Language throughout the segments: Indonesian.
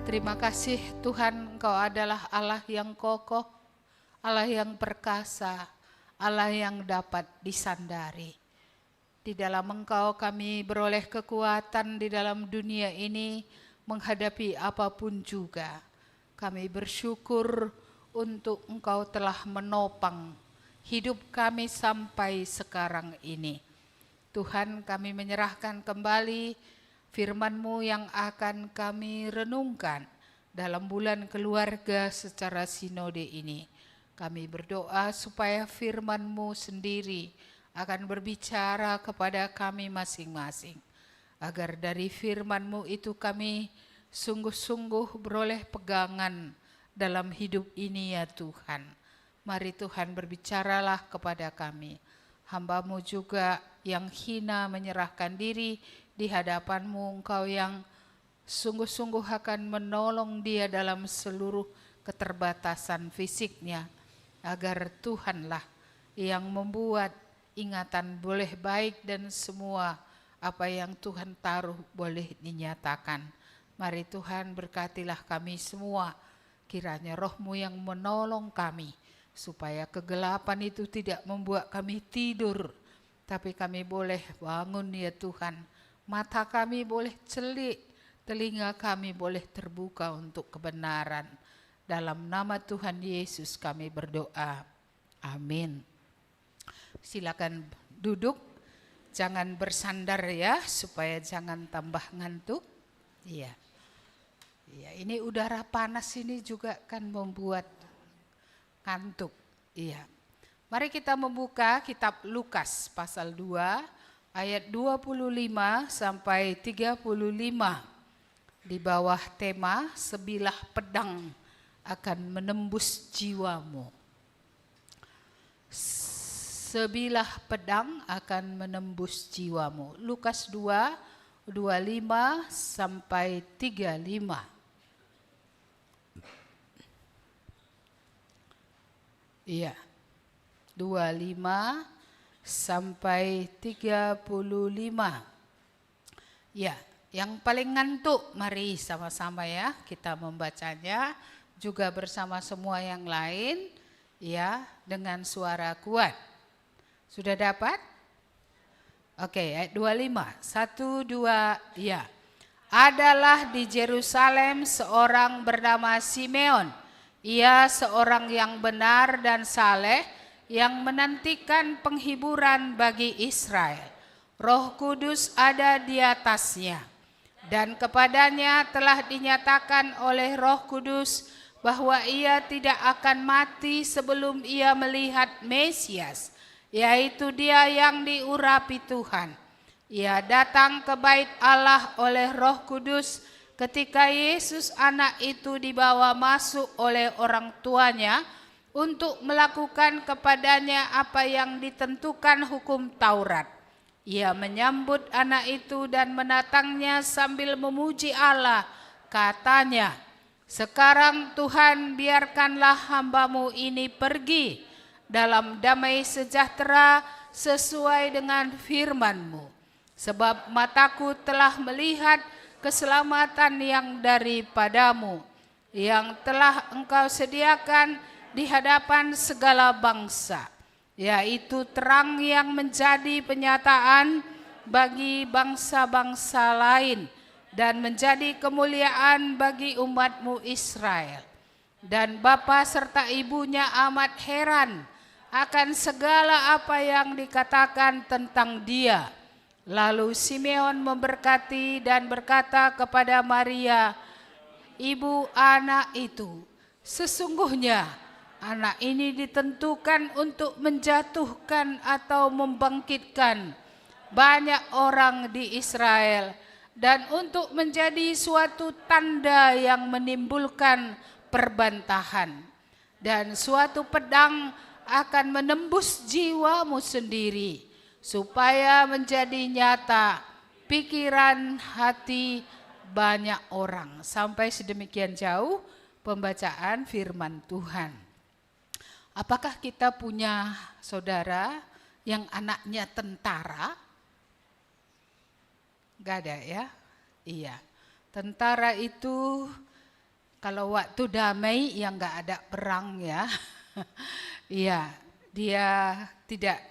Terima kasih Tuhan, Engkau adalah Allah yang kokoh, Allah yang perkasa, Allah yang dapat disandari. Di dalam Engkau kami beroleh kekuatan di dalam dunia ini menghadapi apapun juga. Kami bersyukur untuk Engkau telah menopang hidup kami sampai sekarang ini. Tuhan, kami menyerahkan kembali firman-Mu yang akan kami renungkan dalam bulan keluarga secara sinode ini. Kami berdoa supaya firman-Mu sendiri akan berbicara kepada kami masing-masing. Agar dari firman-Mu itu kami sungguh-sungguh beroleh pegangan dalam hidup ini ya Tuhan. Mari Tuhan berbicaralah kepada kami. Hamba-Mu juga yang hina menyerahkan diri di hadapan-Mu, Engkau yang sungguh-sungguh akan menolong dia dalam seluruh keterbatasan fisiknya, agar Tuhanlah yang membuat ingatan boleh baik dan semua apa yang Tuhan taruh boleh dinyatakan. Mari Tuhan berkatilah kami semua, kiranya Roh-Mu yang menolong kami, supaya kegelapan itu tidak membuat kami tidur, tapi kami boleh bangun ya Tuhan. Mata kami boleh celik, telinga kami boleh terbuka untuk kebenaran. Dalam nama Tuhan Yesus kami berdoa. Amin. Silakan duduk, jangan bersandar ya, supaya jangan tambah ngantuk. Iya. Iya, ini udara panas ini juga kan membuat ngantuk. Iya. Mari kita membuka kitab Lukas pasal 2 ayat 25 sampai 35 di bawah tema sebilah pedang akan menembus jiwamu. Sebilah pedang akan menembus jiwamu. Lukas 2, 25 sampai 35. Iya. 25 sampai 35. Ya, yang paling ngantuk mari sama-sama ya kita membacanya juga bersama semua yang lain ya dengan suara kuat. Sudah dapat? Oke, ayat 25. 1 2 ya. Adalah di Yerusalem seorang bernama Simeon. Ia seorang yang benar dan saleh, yang menantikan penghiburan bagi Israel. Roh Kudus ada di atasnya, dan kepadanya telah dinyatakan oleh Roh Kudus bahwa ia tidak akan mati sebelum ia melihat Mesias, yaitu Dia yang diurapi Tuhan. Ia datang ke bait Allah oleh Roh Kudus ketika Yesus anak itu dibawa masuk oleh orang tuanya untuk melakukan kepadanya apa yang ditentukan hukum Taurat. Ia menyambut anak itu dan menatangnya sambil memuji Allah. Katanya, "Sekarang Tuhan, biarkanlah hamba-Mu ini pergi dalam damai sejahtera sesuai dengan firman-Mu. Sebab mataku telah melihat keselamatan yang daripada-Mu, yang telah Engkau sediakan di hadapan segala bangsa, yaitu terang yang menjadi penyataan bagi bangsa-bangsa lain dan menjadi kemuliaan bagi umat-Mu Israel." Dan bapa serta ibunya amat heran akan segala apa yang dikatakan tentang dia. Lalu Simeon memberkati dan berkata kepada Maria, ibu anak itu, "Sesungguhnya anak ini ditentukan untuk menjatuhkan atau membangkitkan banyak orang di Israel, dan untuk menjadi suatu tanda yang menimbulkan perbantahan. Dan suatu pedang akan menembus jiwamu sendiri, supaya menjadi nyata pikiran hati banyak orang." Sampai sedemikian jauh pembacaan firman Tuhan. Apakah kita punya saudara yang anaknya tentara? Gak ada ya? Iya. Tentara itu Kalau waktu damai ya nggak ada perang ya. Iya, dia tidak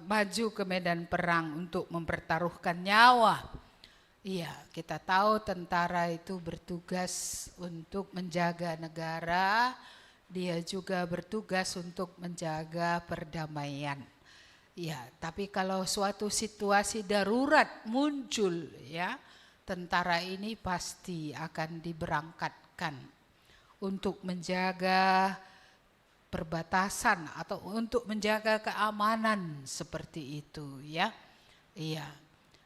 maju ke medan perang untuk mempertaruhkan nyawa. Iya, kita tahu tentara itu bertugas untuk menjaga negara, dia juga bertugas untuk menjaga perdamaian. Ya, tapi kalau suatu situasi darurat muncul ya, tentara ini pasti akan diberangkatkan untuk menjaga perbatasan atau untuk menjaga keamanan seperti itu ya. Iya.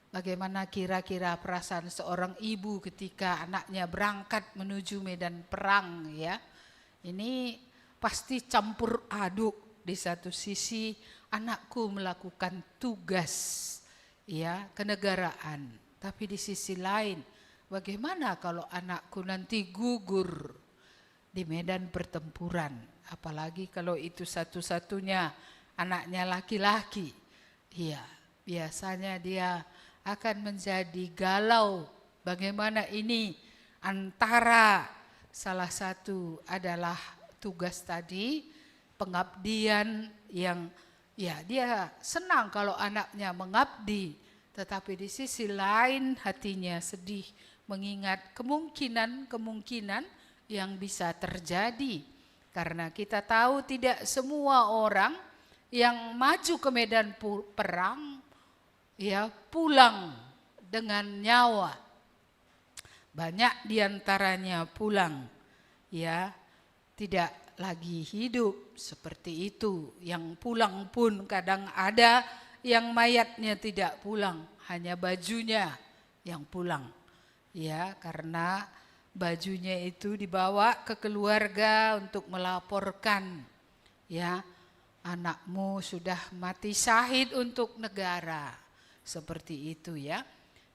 Bagaimana kira-kira perasaan seorang ibu ketika anaknya berangkat menuju medan perang ya. Ini pasti campur aduk. Di satu sisi anakku melakukan tugas ya kenegaraan, tapi di sisi lain bagaimana kalau anakku nanti gugur di medan pertempuran, apalagi kalau itu satu-satunya anaknya laki-laki. Iya, biasanya dia akan menjadi galau. Bagaimana ini antara salah satu adalah tugas tadi, pengabdian yang ya dia senang kalau anaknya mengabdi, tetapi di sisi lain hatinya sedih mengingat kemungkinan yang bisa terjadi. Karena kita tahu tidak semua orang yang maju ke medan perang ya pulang dengan nyawa. Banyak diantaranya pulang ya tidak lagi hidup seperti itu. Yang pulang pun kadang ada yang mayatnya tidak pulang, hanya bajunya yang pulang. Ya, karena bajunya itu dibawa ke keluarga untuk melaporkan ya anakmu sudah mati syahid untuk negara. Seperti itu ya.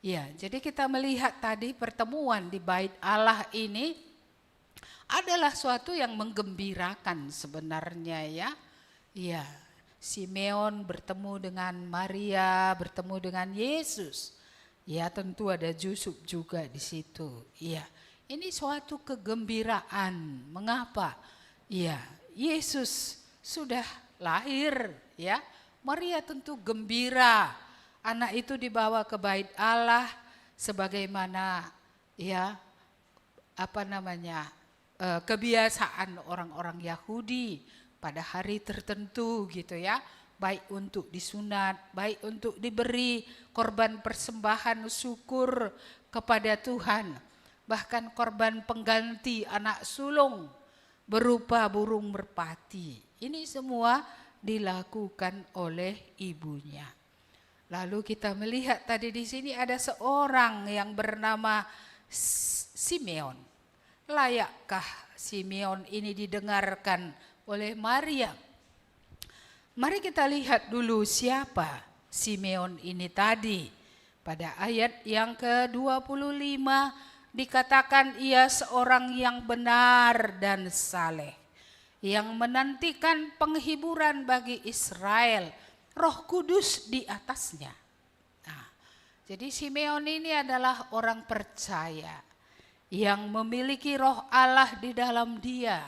Ya, jadi kita melihat tadi pertemuan di Bait Allah ini adalah suatu yang menggembirakan sebenarnya ya. Iya, Simeon bertemu dengan Maria, bertemu dengan Yesus. Ya, tentu ada Yusuf juga di situ. Iya, ini suatu kegembiraan. Mengapa? Iya, Yesus sudah lahir ya. Maria tentu gembira. Anak itu dibawa ke Bait Allah sebagaimana ya kebiasaan orang-orang Yahudi pada hari tertentu gitu ya, baik untuk disunat, baik untuk diberi korban persembahan syukur kepada Tuhan, bahkan korban pengganti anak sulung berupa burung merpati. Ini semua dilakukan oleh ibunya. Lalu kita melihat tadi di sini ada seorang yang bernama Simeon. Layakkah Simeon ini didengarkan oleh Maria? Mari kita lihat dulu siapa Simeon ini tadi. Pada ayat yang ke-25 dikatakan ia seorang yang benar dan saleh, yang menantikan penghiburan bagi Israel, Roh Kudus di atasnya. Nah, jadi Simeon ini adalah orang percaya yang memiliki roh Allah di dalam dia.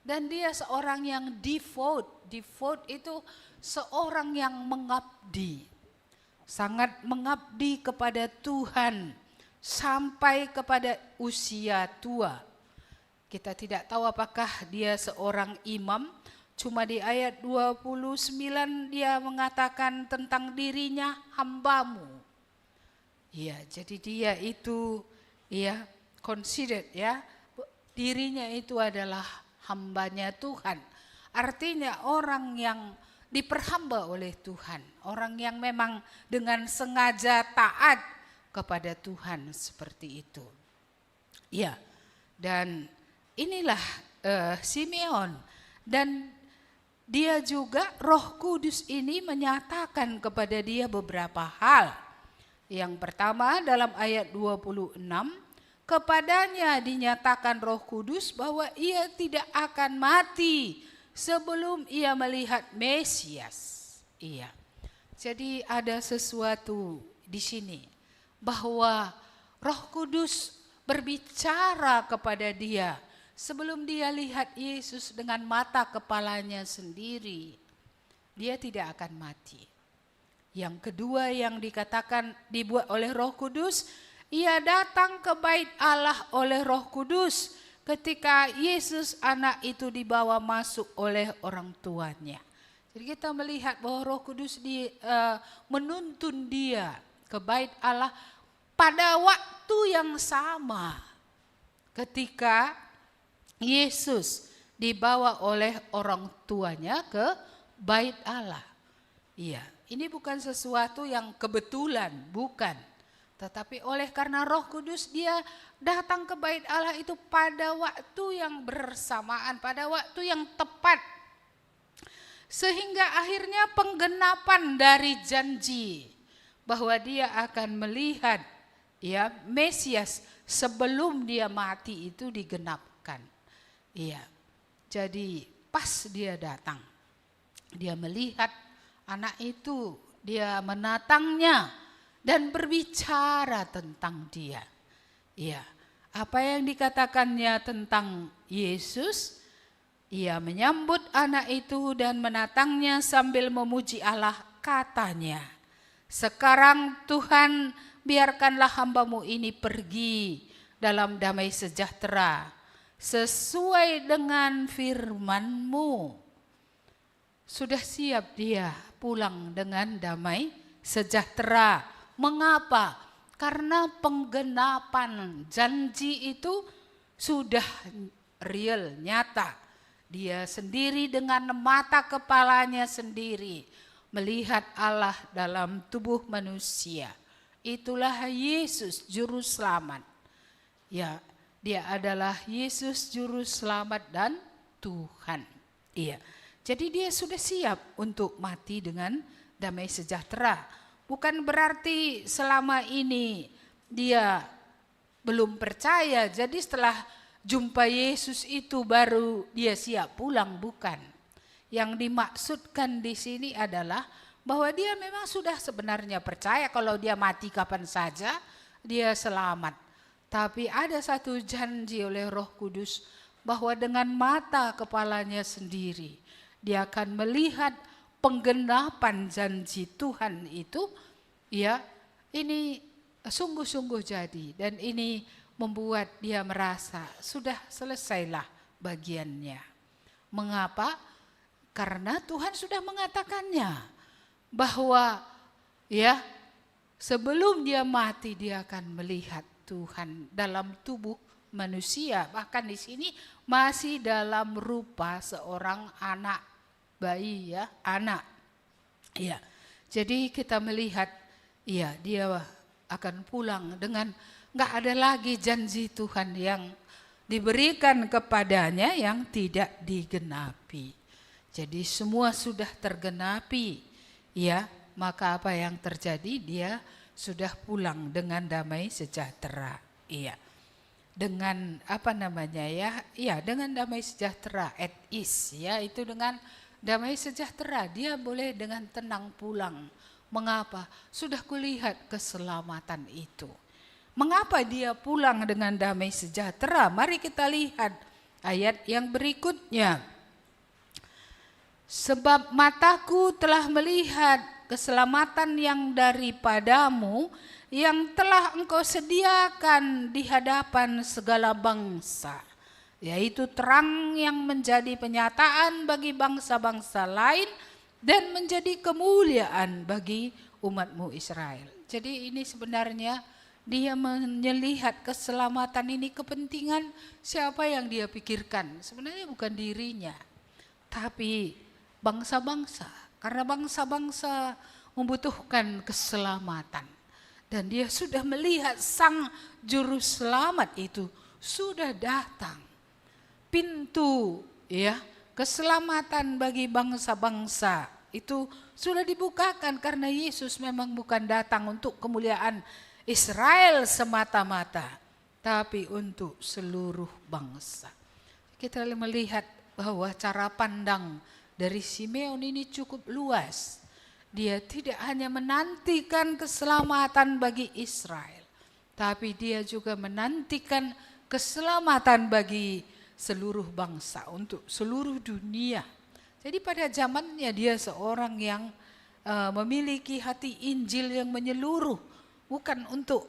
Dan dia seorang yang devout. Devout itu seorang yang mengabdi. Sangat mengabdi kepada Tuhan sampai kepada usia tua. Kita tidak tahu apakah dia seorang imam. Cuma di ayat 29 dia mengatakan tentang dirinya hambamu. Ya, jadi dia itu ya considered ya, dirinya itu adalah hambanya Tuhan. Artinya orang yang diperhamba oleh Tuhan, orang yang memang dengan sengaja taat kepada Tuhan seperti itu. Ya, dan inilah Simeon, dan dia juga Roh Kudus ini menyatakan kepada dia beberapa hal. Yang pertama dalam ayat 26, kepadanya dinyatakan Roh Kudus bahwa ia tidak akan mati sebelum ia melihat Mesias. Iya. Jadi ada sesuatu di sini bahwa Roh Kudus berbicara kepada dia sebelum dia lihat Yesus dengan mata kepalanya sendiri, dia tidak akan mati. Yang kedua yang dikatakan dibuat oleh Roh Kudus, ia datang ke bait Allah oleh Roh Kudus ketika Yesus anak itu dibawa masuk oleh orang tuanya. Jadi kita melihat bahwa Roh Kudus menuntun dia ke bait Allah pada waktu yang sama ketika Yesus dibawa oleh orang tuanya ke bait Allah. Iya, ini bukan sesuatu yang kebetulan, bukan. Tetapi oleh karena Roh Kudus dia datang ke bait Allah itu pada waktu yang bersamaan, pada waktu yang tepat. Sehingga akhirnya penggenapan dari janji bahwa dia akan melihat ya Mesias sebelum dia mati itu digenapkan. Iya. Jadi pas dia datang, dia melihat anak itu, dia menatangnya dan berbicara tentang dia. Iya. Apa yang dikatakannya tentang Yesus? Ia menyambut anak itu dan menatangnya sambil memuji Allah, katanya, "Sekarang Tuhan, biarkanlah hamba-Mu ini pergi dalam damai sejahtera, sesuai dengan firman-Mu." Sudah siap dia pulang dengan damai sejahtera. Mengapa? Karena penggenapan janji itu sudah real, nyata. Dia sendiri dengan mata kepalanya sendiri melihat Allah dalam tubuh manusia. Itulah Yesus juru selamat. Ya, dia adalah Yesus juru selamat dan Tuhan. Iya. Jadi dia sudah siap untuk mati dengan damai sejahtera. Bukan berarti selama ini dia belum percaya. Jadi setelah jumpa Yesus itu baru dia siap pulang, bukan. Yang dimaksudkan di sini adalah bahwa dia memang sudah sebenarnya percaya kalau dia mati kapan saja dia selamat. Tapi ada satu janji oleh Roh Kudus bahwa dengan mata kepalanya sendiri dia akan melihat penggenapan janji Tuhan itu, ya, ini sungguh-sungguh jadi, dan ini membuat dia merasa sudah selesailah bagiannya. Mengapa? Karena Tuhan sudah mengatakannya bahwa ya sebelum dia mati dia akan melihat Tuhan dalam tubuh manusia. Bahkan di sini masih dalam rupa seorang anak bayi, ya, anak. Ya. Jadi kita melihat ya dia akan pulang dengan nggak ada lagi janji Tuhan yang diberikan kepadanya yang tidak digenapi. Jadi semua sudah tergenapi, ya. Maka apa yang terjadi? Dia sudah pulang dengan damai sejahtera, iya. Dengan apa namanya ya? Iya, dengan damai sejahtera, at ease, ya. Itu dengan damai sejahtera dia boleh dengan tenang pulang. Mengapa? Sudah kulihat keselamatan itu. Mengapa dia pulang dengan damai sejahtera? Mari kita lihat ayat yang berikutnya. Sebab mataku telah melihat keselamatan yang daripadamu, yang telah engkau sediakan di hadapan segala bangsa, yaitu terang yang menjadi penyataan bagi bangsa-bangsa lain dan menjadi kemuliaan bagi umat-Mu Israel. Jadi ini sebenarnya dia melihat keselamatan ini kepentingan siapa yang dia pikirkan. Sebenarnya bukan dirinya, tapi bangsa-bangsa. Karena bangsa-bangsa membutuhkan keselamatan. Dan dia sudah melihat sang juru selamat itu sudah datang. Pintu ya keselamatan bagi bangsa-bangsa itu sudah dibukakan karena Yesus memang bukan datang untuk kemuliaan Israel semata-mata, tapi untuk seluruh bangsa. Kita melihat bahwa cara pandang dari Simeon ini cukup luas. Dia tidak hanya menantikan keselamatan bagi Israel, tapi dia juga menantikan keselamatan bagi seluruh bangsa, untuk seluruh dunia. Jadi pada zamannya dia seorang yang memiliki hati Injil yang menyeluruh, bukan untuk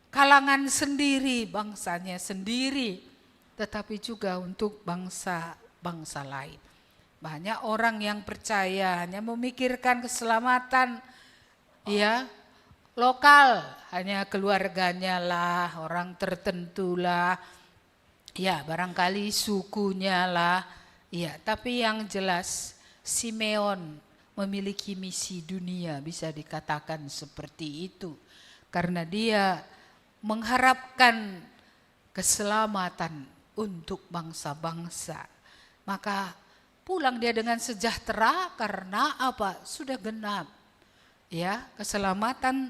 kalangan sendiri, bangsanya sendiri, tetapi juga untuk bangsa-bangsa lain. Banyak orang yang percaya hanya memikirkan keselamatan ya lokal, hanya keluarganya lah, orang tertentu lah, ya barangkali sukunya lah, ya. Tapi yang jelas Simeon memiliki misi dunia, bisa dikatakan seperti itu, karena dia mengharapkan keselamatan untuk bangsa-bangsa. Maka pulang dia dengan sejahtera, karena apa? Sudah genap ya, keselamatan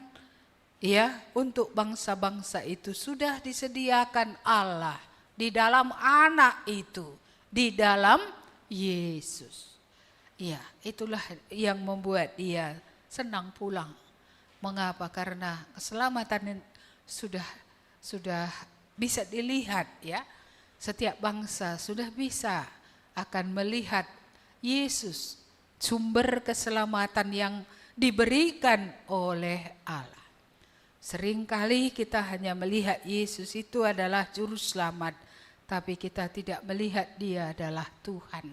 ya untuk bangsa-bangsa itu sudah disediakan Allah di dalam anak itu, di dalam Yesus. Ya, itulah yang membuat dia senang pulang. Mengapa? Karena keselamatan sudah bisa dilihat ya. Setiap bangsa sudah bisa akan melihat Yesus, sumber keselamatan yang diberikan oleh Allah. Seringkali kita hanya melihat Yesus itu adalah juru selamat, tapi kita tidak melihat dia adalah Tuhan.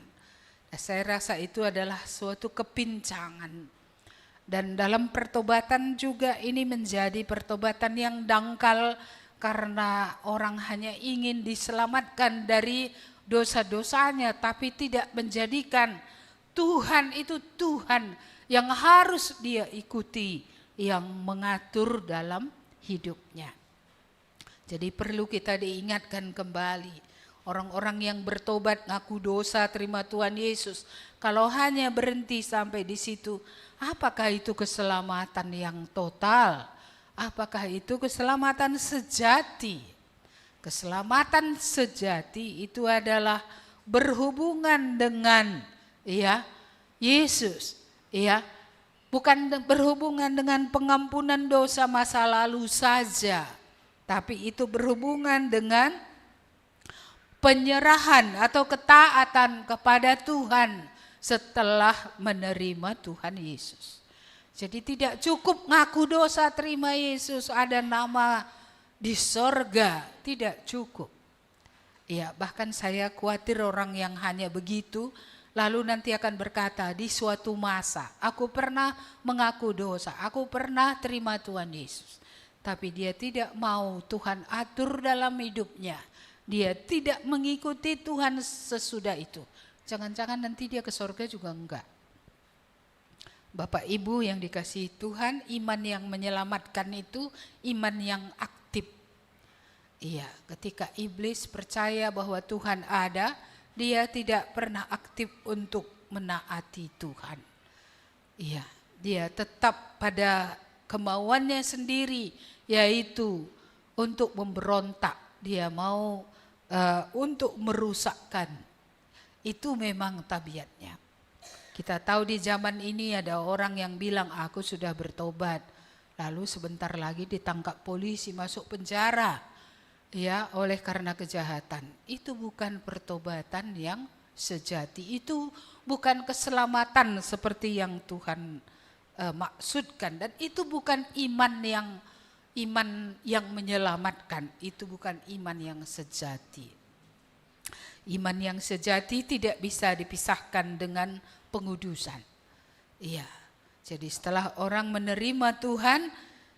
Saya rasa itu adalah suatu kepincangan. Dan dalam pertobatan juga ini menjadi pertobatan yang dangkal, karena orang hanya ingin diselamatkan dari dosa-dosanya, tapi tidak menjadikan Tuhan itu Tuhan yang harus dia ikuti, yang mengatur dalam hidupnya. Jadi perlu kita diingatkan kembali. Orang-orang yang bertobat, ngaku dosa, terima Tuhan Yesus, kalau hanya berhenti sampai di situ, apakah itu keselamatan yang total? Apakah itu keselamatan sejati? Keselamatan sejati itu adalah berhubungan dengan ya Yesus, ya. Bukan berhubungan dengan pengampunan dosa masa lalu saja, tapi itu berhubungan dengan penyerahan atau ketaatan kepada Tuhan setelah menerima Tuhan Yesus. Jadi tidak cukup ngaku dosa, terima Yesus, ada nama di sorga, tidak cukup. Ya, bahkan saya khawatir orang yang hanya begitu lalu nanti akan berkata di suatu masa, aku pernah mengaku dosa, aku pernah terima Tuhan Yesus, tapi dia tidak mau Tuhan atur dalam hidupnya. Dia tidak mengikuti Tuhan sesudah itu. Jangan-jangan nanti dia ke sorga juga enggak. Bapak Ibu yang dikasihi Tuhan, iman yang menyelamatkan itu iman yang aktif. Iya, ketika iblis percaya bahwa Tuhan ada, dia tidak pernah aktif untuk menaati Tuhan. Iya, dia tetap pada kemauannya sendiri, yaitu untuk memberontak. Dia mau untuk merusakkan. Itu memang tabiatnya. Kita tahu di zaman ini ada orang yang bilang aku sudah bertobat, lalu sebentar lagi ditangkap polisi, masuk penjara ya oleh karena kejahatan. Itu bukan pertobatan yang sejati, itu bukan keselamatan seperti yang Tuhan maksudkan, dan itu bukan iman yang menyelamatkan, itu bukan iman yang sejati. Iman yang sejati tidak bisa dipisahkan dengan pengudusan. Iya. Jadi setelah orang menerima Tuhan,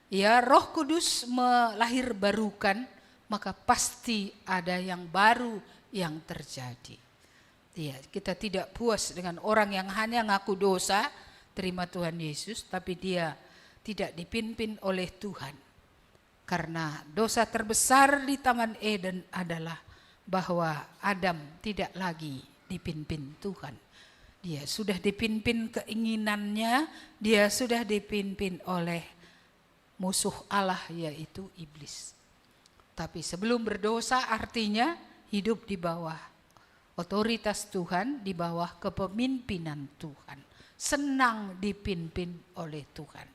ya Roh Kudus melahirbarukan, maka pasti ada yang baru yang terjadi. Iya, kita tidak puas dengan orang yang hanya ngaku dosa, terima Tuhan Yesus, tapi dia tidak dipimpin oleh Tuhan. Karena dosa terbesar di Taman Eden adalah bahwa Adam tidak lagi dipimpin Tuhan. Dia sudah dipimpin keinginannya, dia sudah dipimpin oleh musuh Allah yaitu iblis. Tapi sebelum berdosa artinya hidup di bawah otoritas Tuhan, di bawah kepemimpinan Tuhan. Senang dipimpin oleh Tuhan.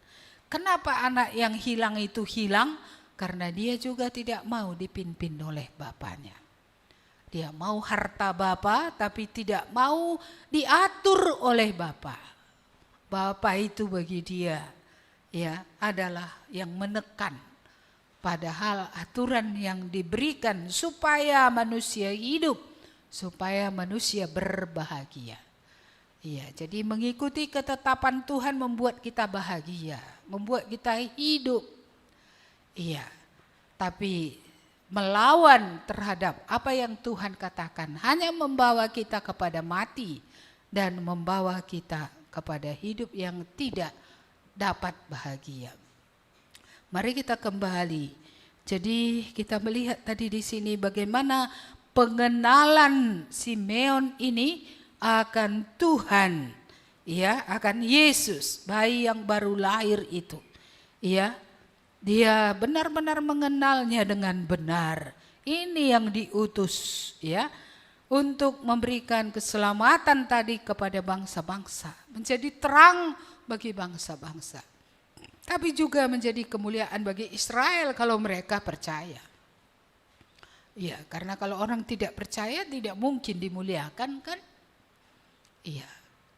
Kenapa anak yang hilang itu hilang? Karena dia juga tidak mau dipimpin oleh bapaknya. Dia mau harta bapa tapi tidak mau diatur oleh bapa. Bapa itu bagi dia ya adalah yang menekan. Padahal aturan yang diberikan supaya manusia hidup, supaya manusia berbahagia. Iya, jadi mengikuti ketetapan Tuhan membuat kita bahagia, membuat kita hidup. Iya, tapi melawan terhadap apa yang Tuhan katakan hanya membawa kita kepada mati dan membawa kita kepada hidup yang tidak dapat bahagia. Mari kita kembali. Jadi kita melihat tadi di sini bagaimana pengenalan Simeon ini akan Tuhan, ya, akan Yesus, bayi yang baru lahir itu, ya. Dia benar-benar mengenalnya dengan benar. Ini yang diutus ya untuk memberikan keselamatan tadi kepada bangsa-bangsa, menjadi terang bagi bangsa-bangsa. Tapi juga menjadi kemuliaan bagi Israel kalau mereka percaya. Iya, karena kalau orang tidak percaya tidak mungkin dimuliakan kan? Iya.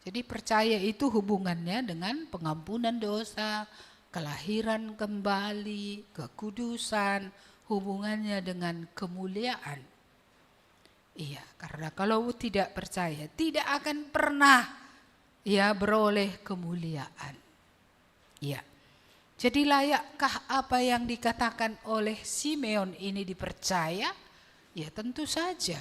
Jadi percaya itu hubungannya dengan pengampunan dosa, kelahiran kembali, kekudusan, hubungannya dengan kemuliaan. Iya, karena kalau tidak percaya, tidak akan pernah ya beroleh kemuliaan. Iya. Jadi layakkah apa yang dikatakan oleh Simeon ini dipercaya? Ya tentu saja.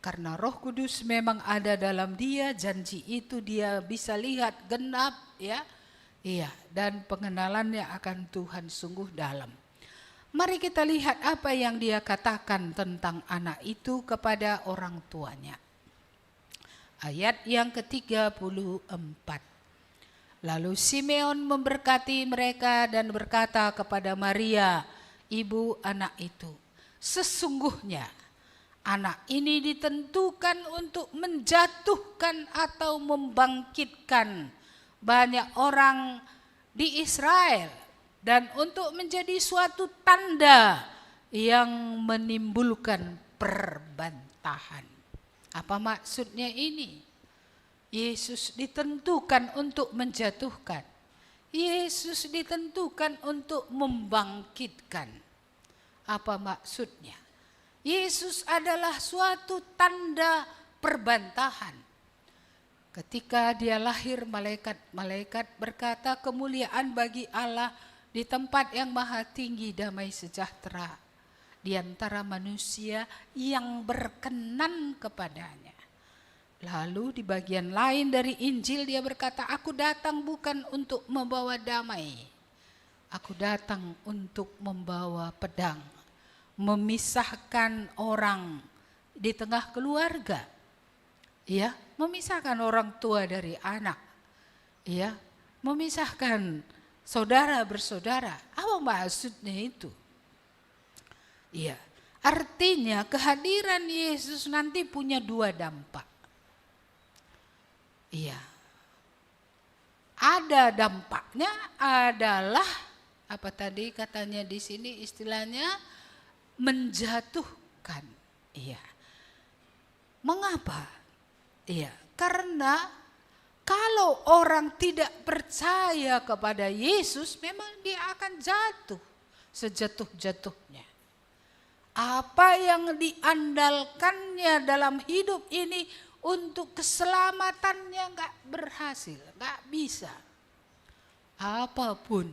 Karena Roh Kudus memang ada dalam dia, janji itu dia bisa lihat genap ya. Iya, dan pengenalannya akan Tuhan sungguh dalam. Mari kita lihat apa yang dia katakan tentang anak itu kepada orang tuanya. Ayat yang ke-34. Lalu Simeon memberkati mereka dan berkata kepada Maria, ibu anak itu, sesungguhnya anak ini ditentukan untuk menjatuhkan atau membangkitkan banyak orang di Israel dan untuk menjadi suatu tanda yang menimbulkan perbantahan. Apa maksudnya ini? Yesus ditentukan untuk menjatuhkan. Yesus ditentukan untuk membangkitkan. Apa maksudnya? Yesus adalah suatu tanda perbantahan. Ketika dia lahir, malaikat-malaikat berkata, kemuliaan bagi Allah di tempat yang maha tinggi, damai sejahtera di antara manusia yang berkenan kepadanya. Lalu di bagian lain dari Injil dia berkata, aku datang bukan untuk membawa damai. Aku datang untuk membawa pedang, memisahkan orang di tengah keluarga. Ya, memisahkan orang tua dari anak. Ya, memisahkan saudara bersaudara. Apa maksudnya itu? Iya, artinya kehadiran Yesus nanti punya dua dampak. Iya. Ada dampaknya adalah apa tadi katanya di sini istilahnya menjatuhkan. Iya. Mengapa? Iya, karena kalau orang tidak percaya kepada Yesus, memang dia akan jatuh sejatuh-jatuhnya. Apa yang diandalkannya dalam hidup ini untuk keselamatannya gak berhasil, gak bisa. Apapun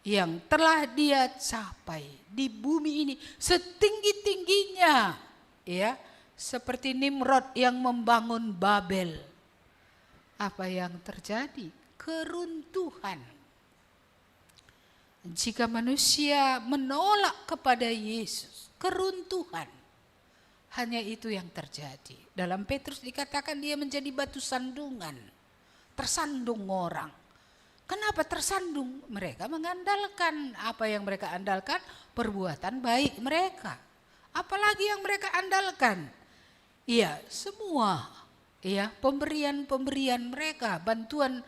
yang telah dia capai di bumi ini setinggi-tingginya, ya. Seperti Nimrod yang membangun Babel. Apa yang terjadi? Keruntuhan. Jika manusia menolak kepada Yesus, keruntuhan. Hanya itu yang terjadi. Dalam Petrus dikatakan dia menjadi batu sandungan. Tersandung orang. Kenapa tersandung? Mereka mengandalkan apa yang mereka andalkan? Perbuatan baik mereka. Apalagi yang mereka andalkan? Iya, semua ya, pemberian mereka, bantuan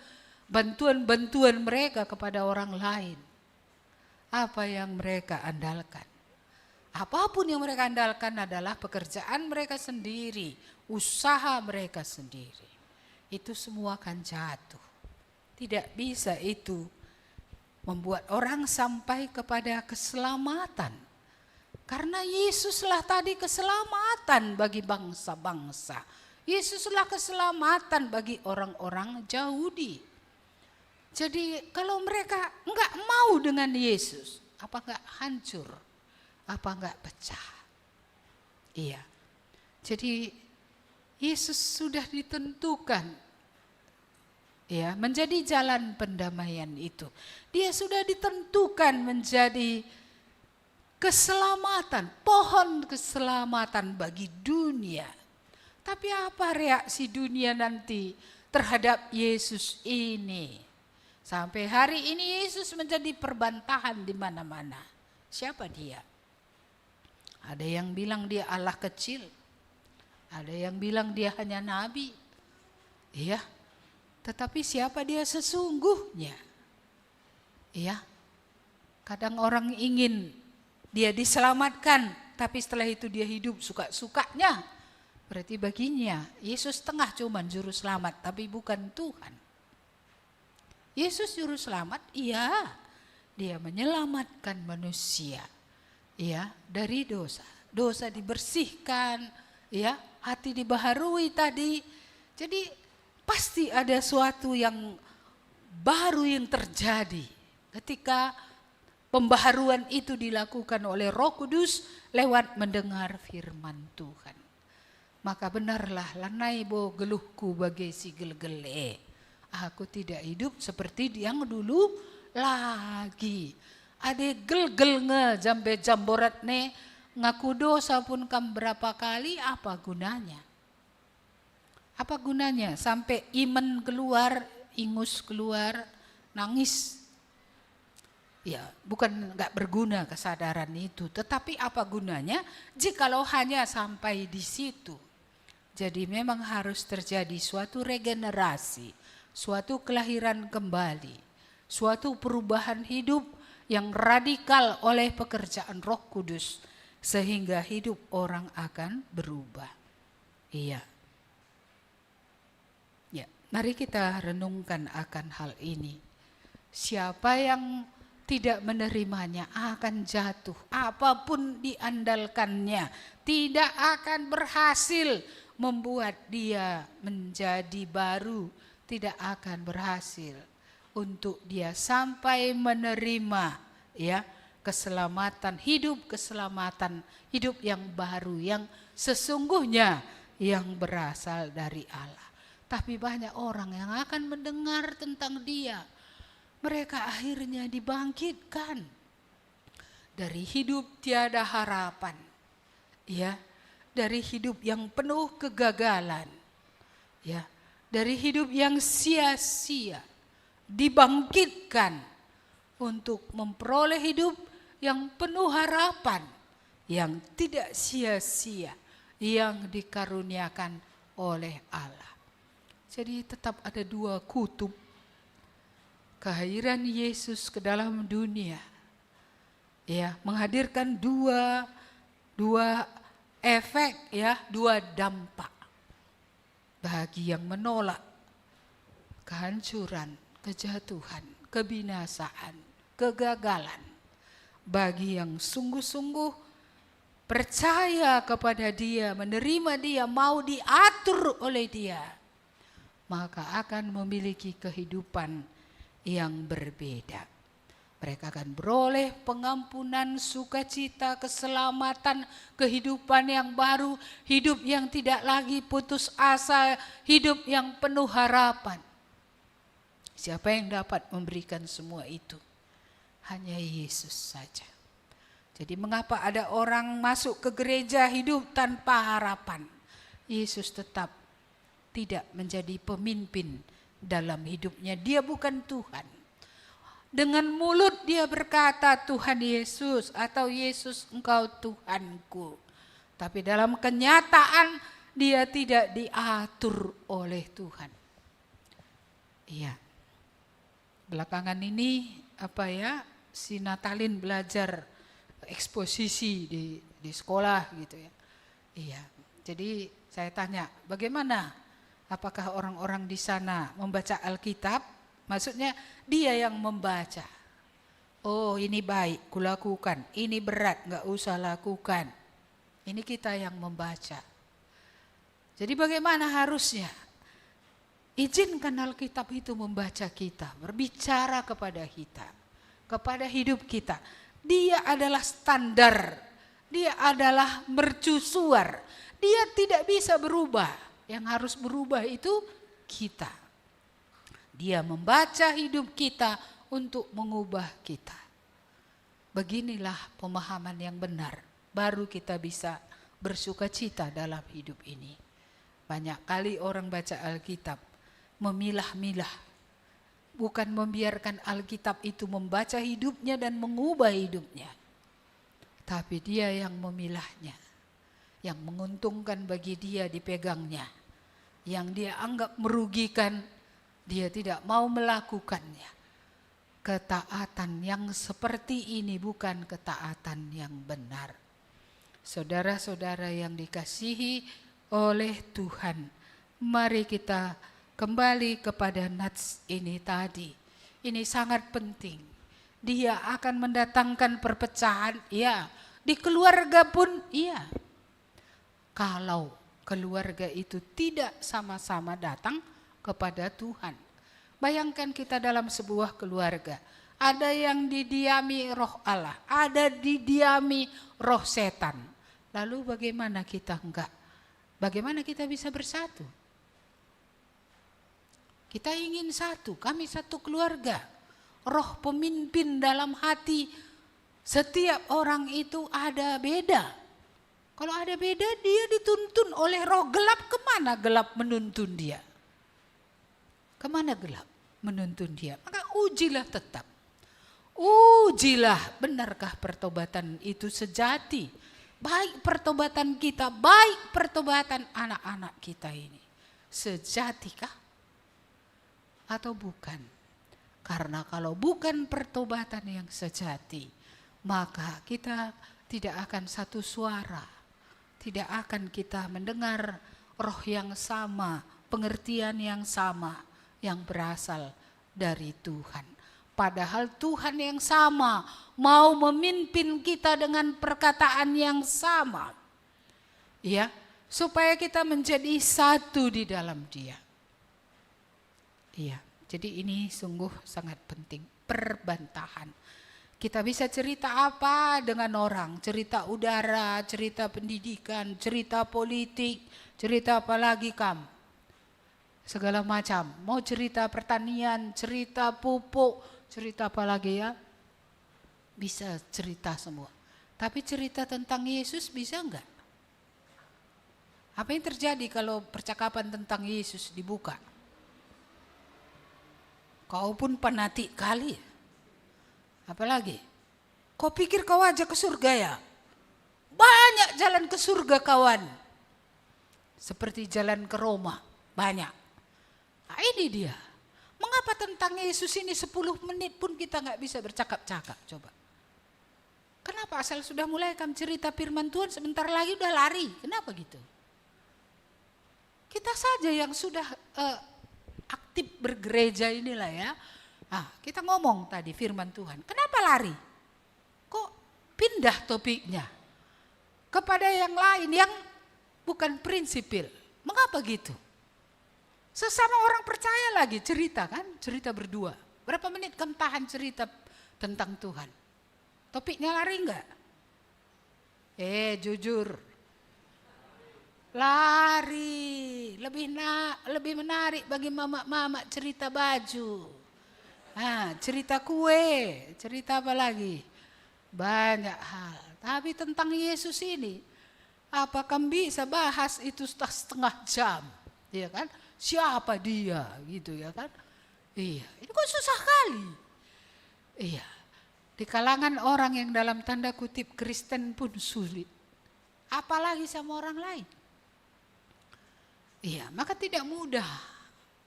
mereka kepada orang lain. apa yang mereka andalkan. Apapun yang mereka andalkan adalah pekerjaan mereka sendiri, usaha mereka sendiri. Itu semua akan jatuh. Tidak bisa itu membuat orang sampai kepada keselamatan. Karena Yesuslah tadi keselamatan bagi bangsa-bangsa. Yesuslah keselamatan bagi orang-orang Yahudi. Jadi kalau mereka enggak mau dengan Yesus, apa enggak hancur? Apa enggak pecah? Iya. Jadi Yesus sudah ditentukan ya menjadi jalan pendamaian itu. Dia sudah ditentukan menjadi keselamatan, pohon keselamatan bagi dunia. Tapi apa reaksi dunia nanti terhadap Yesus ini? Sampai hari ini Yesus menjadi perbantahan di mana-mana. Siapa dia? Ada yang bilang dia Allah kecil. Ada yang bilang dia hanya nabi. Iya. Tetapi siapa dia sesungguhnya? Iya. Kadang orang ingin dia diselamatkan, tapi setelah itu dia hidup suka-sukanya. Berarti baginya Yesus tengah cuman juru selamat, tapi bukan Tuhan. Yesus juru selamat, iya. Dia menyelamatkan manusia. Ya, dari dosa. Dosa dibersihkan, ya, hati dibaharui tadi. Jadi pasti ada suatu yang baru yang terjadi ketika pembaharuan itu dilakukan oleh Roh Kudus lewat mendengar firman Tuhan. Maka benarlah lanai bo geluhku bagai si gel-gele. Aku tidak hidup seperti yang dulu lagi. Ade gel-gel nge jambe jamborat ne ngaku dosa pun kam berapa kali, apa gunanya? Apa gunanya sampai iman keluar, ingus keluar, nangis? Ya, bukan nggak berguna kesadaran itu, tetapi apa gunanya jikalau hanya sampai di situ? Jadi memang harus terjadi suatu regenerasi, suatu kelahiran kembali, suatu perubahan hidup yang radikal oleh pekerjaan Roh Kudus sehingga hidup orang akan berubah. Iya. Ya, mari kita renungkan akan hal ini. Siapa yang tidak menerimanya akan jatuh, apapun diandalkannya tidak akan berhasil membuat dia menjadi baru, tidak akan berhasil untuk dia sampai menerima ya keselamatan hidup yang baru yang sesungguhnya yang berasal dari Allah. Tapi banyak orang yang akan mendengar tentang dia, mereka akhirnya dibangkitkan dari hidup tiada harapan, ya, dari hidup yang penuh kegagalan, ya, dari hidup yang sia-sia, dibangkitkan untuk memperoleh hidup yang penuh harapan, yang tidak sia-sia, yang dikaruniakan oleh Allah. Jadi tetap ada dua kutub kehadiran Yesus ke dalam dunia, ya, menghadirkan dua efek, ya, dua dampak bagi yang menolak kehancuran, kejatuhan, kebinasaan, kegagalan. Bagi yang sungguh-sungguh percaya kepada dia, menerima dia, mau diatur oleh dia, maka akan memiliki kehidupan yang berbeda. Mereka akan beroleh pengampunan, sukacita, keselamatan, kehidupan yang baru, hidup yang tidak lagi putus asa, hidup yang penuh harapan. Siapa yang dapat memberikan semua itu? Hanya Yesus saja. Jadi mengapa ada orang masuk ke gereja hidup tanpa harapan? Yesus tetap tidak menjadi pemimpin dalam hidupnya. Dia bukan Tuhan. Dengan mulut dia berkata Tuhan Yesus atau Yesus engkau Tuhanku. Tapi dalam kenyataan dia tidak diatur oleh Tuhan. Iya. Belakangan ini si Natalin belajar eksposisi di sekolah gitu ya. Iya, jadi saya tanya, bagaimana? Apakah orang-orang di sana membaca Alkitab? Maksudnya dia yang membaca. Oh, ini baik, kulakukan. Ini berat, nggak usah lakukan. Ini kita yang membaca. Jadi bagaimana harusnya? Izinkan Alkitab itu membaca kita, berbicara kepada kita, kepada hidup kita. Dia adalah standar, dia adalah mercusuar, dia tidak bisa berubah. Yang harus berubah itu kita. Dia membaca hidup kita untuk mengubah kita. Beginilah pemahaman yang benar, baru kita bisa bersukacita dalam hidup ini. Banyak kali orang baca Alkitab, memilah-milah, bukan membiarkan Alkitab itu membaca hidupnya dan mengubah hidupnya, tapi dia yang memilahnya, yang menguntungkan bagi dia dipegangnya, yang dia anggap merugikan, dia tidak mau melakukannya. Ketaatan yang seperti ini bukan ketaatan yang benar. Saudara-saudara yang dikasihi oleh Tuhan, mari kita kembali kepada nats ini tadi. Ini sangat penting. Dia akan mendatangkan perpecahan, ya. Di keluarga pun, iya. Kalau keluarga itu tidak sama-sama datang kepada Tuhan. Bayangkan kita dalam sebuah keluarga. Ada yang didiami roh Allah, ada didiami roh setan. Lalu bagaimana kita enggak? Bagaimana kita bisa bersatu? Kita ingin satu, kami satu keluarga. Roh pemimpin dalam hati setiap orang itu ada beda. Kalau ada beda, dia dituntun oleh roh gelap. Kemana gelap menuntun dia? Kemana gelap menuntun dia? Maka ujilah tetap. Ujilah, benarkah pertobatan itu sejati? Baik pertobatan kita, baik pertobatan anak-anak kita ini. Sejatikah? Atau bukan? Karena kalau bukan pertobatan yang sejati, maka kita tidak akan satu suara, tidak akan kita mendengar roh yang sama, pengertian yang sama yang berasal dari Tuhan. Padahal Tuhan yang sama mau memimpin kita dengan perkataan yang sama, ya, supaya kita menjadi satu di dalam Dia. Iya, jadi ini sungguh sangat penting, perbantahan. Kita bisa cerita apa dengan orang, cerita udara, cerita pendidikan, cerita politik, cerita apa lagi segala macam. Mau cerita pertanian, cerita pupuk, cerita apa lagi ya, bisa cerita semua. Tapi cerita tentang Yesus bisa enggak? Apa yang terjadi kalau percakapan tentang Yesus dibuka? Kau pun fanatik kali. Apalagi? Kau pikir kau aja ke surga ya? Banyak jalan ke surga kawan. Seperti jalan ke Roma. Banyak. Nah ini dia. Mengapa tentang Yesus ini 10 menit pun kita gak bisa bercakap-cakap? Coba. Kenapa asal sudah mulai kami cerita firman Tuhan sebentar lagi udah lari? Kenapa gitu? Kita saja yang sudah aktif bergereja inilah ya. Kita ngomong tadi firman Tuhan. Kenapa lari? Kok pindah topiknya kepada yang lain yang bukan prinsipil? Mengapa gitu? Sesama orang percaya lagi cerita kan, cerita berdua. Berapa menit kamu tahan cerita tentang Tuhan? Topiknya lari enggak? Jujur. Lari, lebih menarik bagi mama-mama cerita baju, cerita kue, cerita apa lagi? Banyak hal. Tapi tentang Yesus ini, apa kamu bisa bahas itu setengah jam, ya kan? Siapa dia, gitu ya kan? Iya, ini kok susah kali. Iya, di kalangan orang yang dalam tanda kutip Kristen pun sulit, apalagi sama orang lain. Iya, maka tidak mudah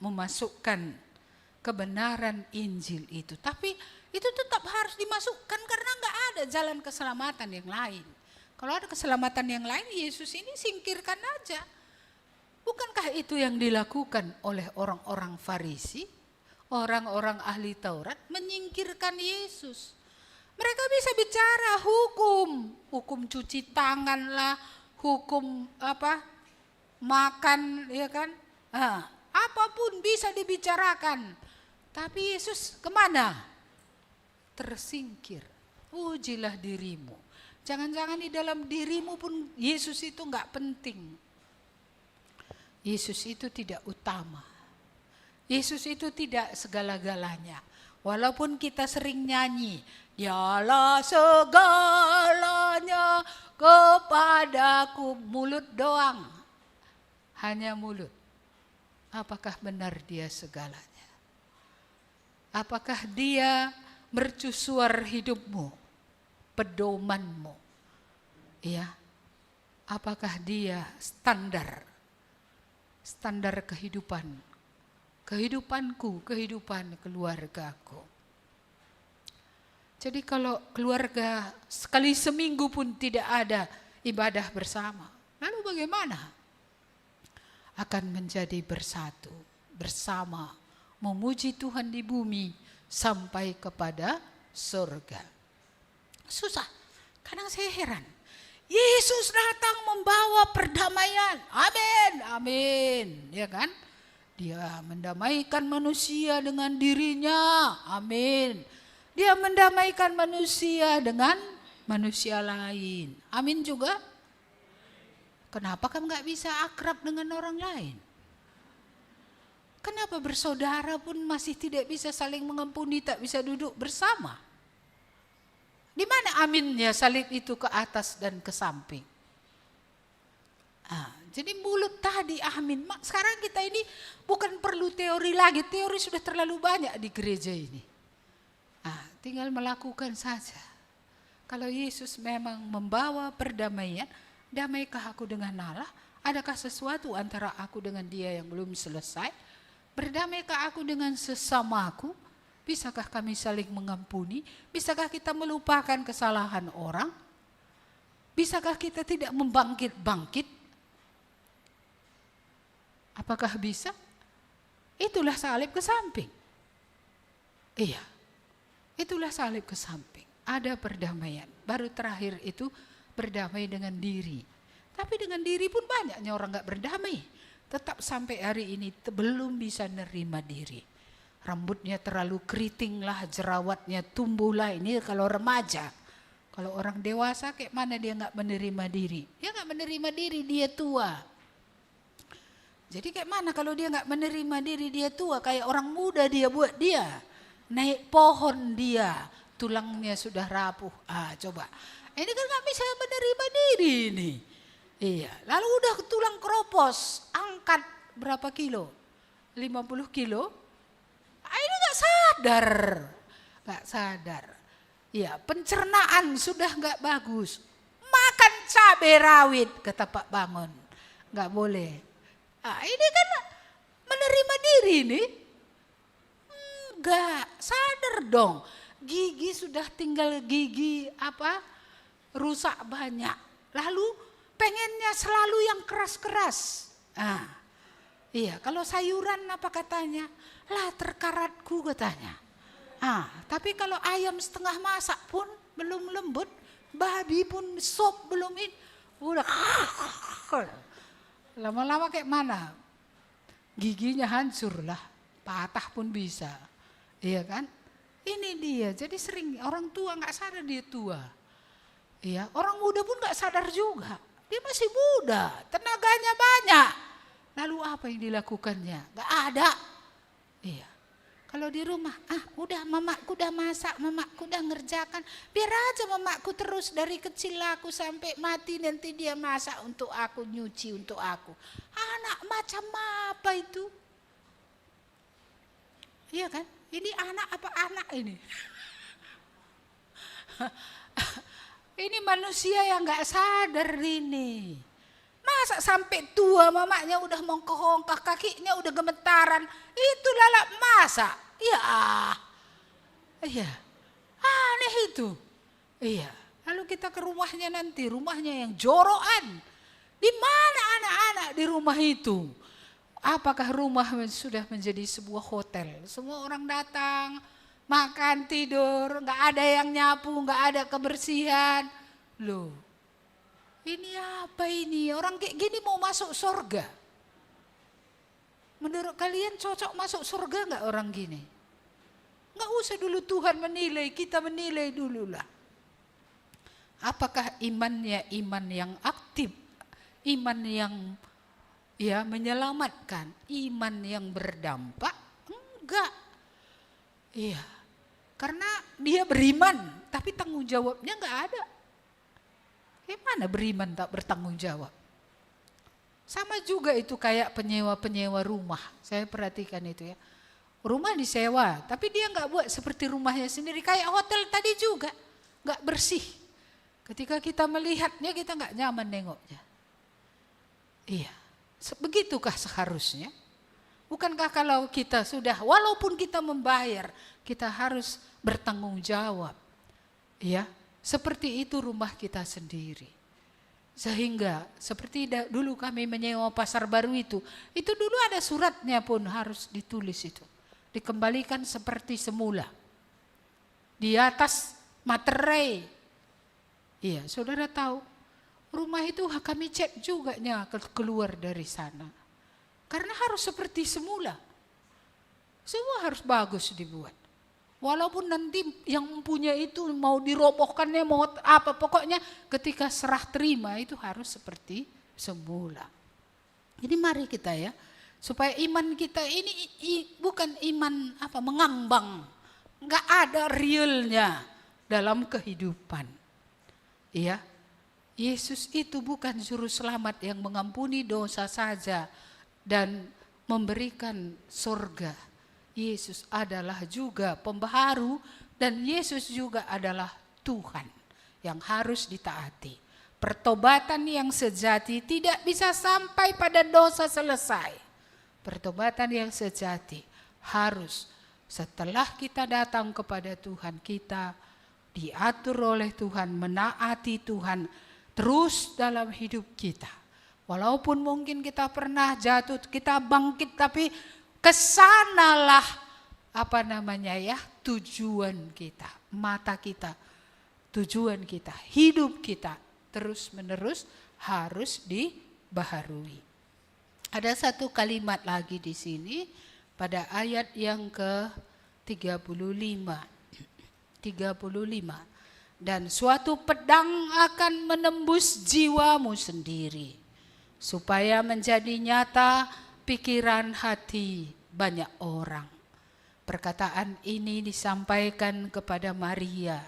memasukkan kebenaran Injil itu. Tapi itu tetap harus dimasukkan karena nggak ada jalan keselamatan yang lain. Kalau ada keselamatan yang lain, Yesus ini singkirkan aja. Bukankah itu yang dilakukan oleh orang-orang Farisi, orang-orang ahli Taurat, menyingkirkan Yesus? Mereka bisa bicara hukum cuci tangan lah, hukum makan, ya kan? Apapun bisa dibicarakan. Tapi Yesus kemana? Tersingkir. Ujilah dirimu. Jangan-jangan di dalam dirimu pun Yesus itu nggak penting. Yesus itu tidak utama. Yesus itu tidak segala-galanya. Walaupun kita sering nyanyi, Dialah segalanya kepadaku, mulut doang. Hanya mulut. Apakah benar dia segalanya? Apakah dia mercusuar hidupmu, pedomanmu? Ya. Apakah dia standar kehidupanku, kehidupan keluargaku? Jadi kalau keluarga sekali seminggu pun tidak ada ibadah bersama, lalu bagaimana akan menjadi bersatu bersama memuji Tuhan di bumi sampai kepada surga? Susah. Kadang saya heran. Yesus datang membawa perdamaian. Amin, amin, ya kan? Dia mendamaikan manusia dengan dirinya. Amin. Dia mendamaikan manusia dengan manusia lain. Amin juga. Kenapa kamu nggak bisa akrab dengan orang lain? Kenapa bersaudara pun masih tidak bisa saling mengampuni, tak bisa duduk bersama? Di mana aminnya salib itu ke atas dan ke samping? Jadi mulut tadi amin. Sekarang kita ini bukan perlu teori lagi. Teori sudah terlalu banyak di gereja ini. Tinggal melakukan saja. Kalau Yesus memang membawa perdamaian, damaikah aku dengan Allah? Adakah sesuatu antara aku dengan dia yang belum selesai? Berdamaikah aku dengan sesamaku? Bisakah kami saling mengampuni? Bisakah kita melupakan kesalahan orang? Bisakah kita tidak membangkit-bangkit? Apakah bisa? Itulah salib ke samping. Iya. Itulah salib ke samping. Ada perdamaian. Baru terakhir itu berdamai dengan diri. Tapi dengan diri pun banyaknya orang gak berdamai. Tetap sampai hari ini belum bisa nerima diri. Rambutnya terlalu keriting lah, jerawatnya tumbuh lah. Ini kalau remaja. Kalau orang dewasa kayak mana dia gak menerima diri? Dia gak menerima diri, dia tua. Jadi kayak mana kalau dia gak menerima diri, dia tua. Kayak orang muda dia buat dia. Naik pohon dia, tulangnya sudah rapuh. Coba. Ini kan gak bisa menerima diri ini. Iya, lalu udah tulang keropos, angkat berapa kilo? 50 kilo? Ini gak sadar. Iya, pencernaan sudah gak bagus. Makan cabai rawit, kata Pak Bangun. Gak boleh. Ini kan menerima diri nih. Enggak, sadar dong. Gigi sudah tinggal gigi rusak banyak. Lalu pengennya selalu yang keras-keras. Iya, kalau sayuran apa katanya? Lah terkaratku katanya. Tapi kalau ayam setengah masak pun belum lembut, babi pun sop belum udah lama-lama kayak mana? Giginya hancur lah, patah pun bisa. Iya kan? Ini dia. Jadi sering orang tua nggak sadar dia tua. Iya, orang muda pun nggak sadar juga. Dia masih muda, tenaganya banyak. Lalu apa yang dilakukannya? Nggak ada. Iya. Kalau di rumah, udah mamaku udah masak, mamaku udah ngerjakan. Biar aja mamaku terus dari kecil aku sampai mati nanti dia masak untuk aku, nyuci untuk aku. Anak macam apa itu? Iya kan? Ini anak apa anak ini? Ini manusia yang gak sadar ini. Masa sampai tua mamanya udah mongkok-hongkah, kakinya udah gemetaran. Itu lalap masak. Ya, iya, aneh itu. Iya, lalu kita ke rumahnya nanti, rumahnya yang jorokan. Di mana anak-anak di rumah itu? Apakah rumah sudah menjadi sebuah hotel? Semua orang datang, makan, tidur, nggak ada yang nyapu, nggak ada kebersihan. Loh, ini apa ini? Orang kayak gini mau masuk surga? Menurut kalian cocok masuk surga nggak orang gini? Nggak usah dulu Tuhan menilai, kita menilai dulu lah. Apakah imannya iman yang aktif, iman yang menyelamatkan, iman yang berdampak? Enggak. Iya, karena dia beriman, tapi tanggung jawabnya enggak ada. Gimana beriman tak bertanggung jawab? Sama juga itu kayak penyewa-penyewa rumah. Saya perhatikan itu ya. Rumah disewa, tapi dia enggak buat seperti rumahnya sendiri. Kayak hotel tadi juga, enggak bersih. Ketika kita melihatnya kita enggak nyaman nengoknya. Iya. Begitukah seharusnya? Bukankah kalau kita sudah, walaupun kita membayar, kita harus bertanggung jawab. Ya, seperti itu rumah kita sendiri. Sehingga seperti dulu kami menyewa pasar baru itu dulu ada suratnya pun harus ditulis itu. Dikembalikan seperti semula. Di atas materai. Iya, saudara tahu. Rumah itu kami cek juga keluar dari sana. Karena harus seperti semula. Semua harus bagus dibuat. Walaupun nanti yang punya itu mau dirobohkannya, mau apa. Pokoknya ketika serah terima itu harus seperti semula. Jadi mari kita ya. Supaya iman kita ini bukan iman mengambang. Enggak ada realnya dalam kehidupan. Iya. Yesus itu bukan juru selamat yang mengampuni dosa saja dan memberikan surga. Yesus adalah juga pembaharu dan Yesus juga adalah Tuhan yang harus ditaati. Pertobatan yang sejati tidak bisa sampai pada dosa selesai. Pertobatan yang sejati harus setelah kita datang kepada Tuhan, kita diatur oleh Tuhan, menaati Tuhan terus dalam hidup kita. Walaupun mungkin kita pernah jatuh, kita bangkit, tapi kesanalah tujuan kita, mata kita, tujuan kita, hidup kita terus menerus harus dibaharui. Ada satu kalimat lagi di sini pada ayat yang ke-35. Dan suatu pedang akan menembus jiwamu sendiri, supaya menjadi nyata pikiran hati banyak orang. Perkataan ini disampaikan kepada Maria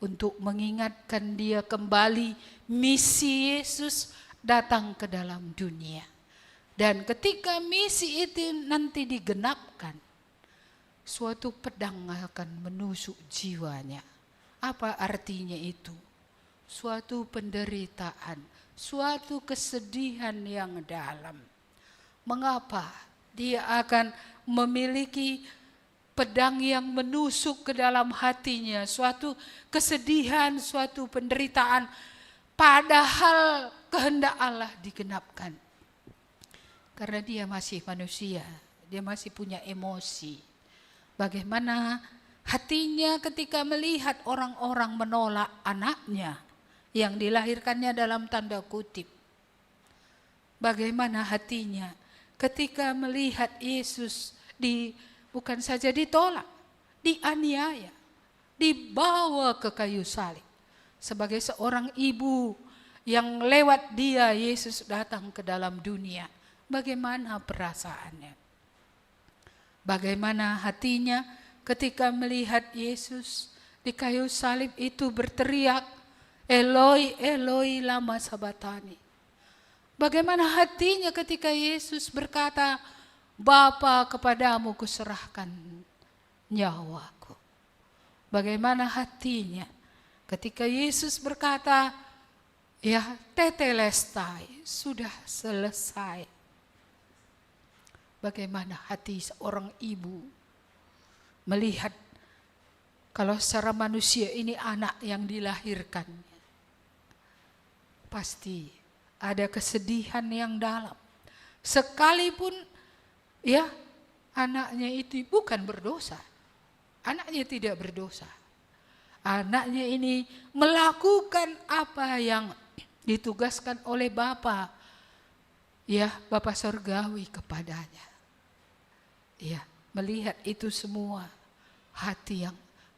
untuk mengingatkan dia kembali misi Yesus datang ke dalam dunia. Dan ketika misi itu nanti digenapkan, suatu pedang akan menusuk jiwanya. Apa artinya itu? Suatu penderitaan, suatu kesedihan yang dalam. Mengapa dia akan memiliki pedang yang menusuk ke dalam hatinya, suatu kesedihan, suatu penderitaan, padahal kehendak Allah digenapkan. Karena dia masih manusia, dia masih punya emosi. Bagaimana hatinya ketika melihat orang-orang menolak anaknya yang dilahirkannya dalam tanda kutip. Bagaimana hatinya ketika melihat Yesus bukan saja ditolak, dianiaya, dibawa ke kayu salib. Sebagai seorang ibu yang lewat dia Yesus datang ke dalam dunia. Bagaimana perasaannya? Bagaimana hatinya ketika melihat Yesus di kayu salib itu berteriak, Eloi, Eloi, lama sabatani. Bagaimana hatinya ketika Yesus berkata, Bapa, kepadamu kuserahkan nyawaku. Bagaimana hatinya ketika Yesus berkata, ya tetelestai, sudah selesai. Bagaimana hati seorang ibu melihat kalau secara manusia ini anak yang dilahirkan, pasti ada kesedihan yang dalam. Sekalipun ya anaknya itu bukan berdosa, anaknya tidak berdosa. Anaknya ini melakukan apa yang ditugaskan oleh Bapa, ya Bapa Surgawi kepadanya. Ya, melihat itu semua, hati yang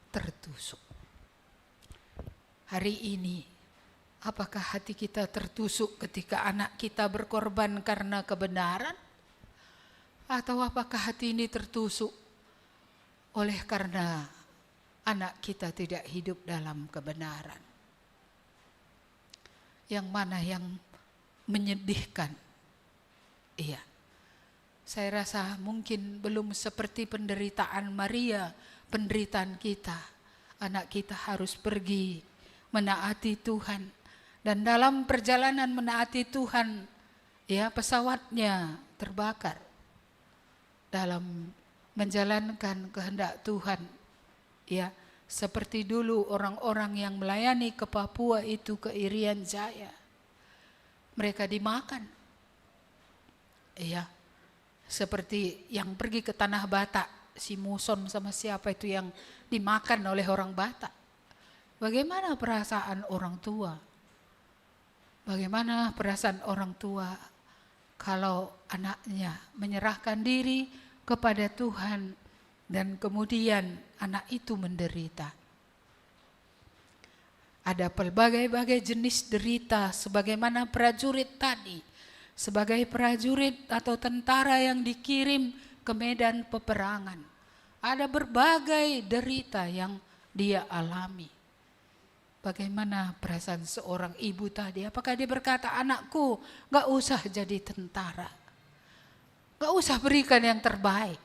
tertusuk. Hari ini, apakah hati kita tertusuk ketika anak kita berkorban karena kebenaran? Atau apakah hati ini tertusuk oleh karena anak kita tidak hidup dalam kebenaran? Yang mana yang menyedihkan? Iya, saya rasa mungkin belum seperti penderitaan Maria, penderitaan kita. Anak kita harus pergi menaati Tuhan. Dan dalam perjalanan menaati Tuhan, ya pesawatnya terbakar. Dalam menjalankan kehendak Tuhan, ya seperti dulu orang-orang yang melayani ke Papua itu, ke Irian Jaya, mereka dimakan, ya seperti yang pergi ke Tanah Batak, si Muson sama siapa itu yang dimakan oleh orang Batak. Bagaimana perasaan orang tua? Bagaimana perasaan orang tua kalau anaknya menyerahkan diri kepada Tuhan dan kemudian anak itu menderita? Ada pelbagai-bagai jenis derita sebagaimana prajurit tadi, sebagai prajurit atau tentara yang dikirim ke medan peperangan. Ada berbagai derita yang dia alami. Bagaimana perasaan seorang ibu tadi? Apakah dia berkata, anakku gak usah jadi tentara, gak usah berikan yang terbaik?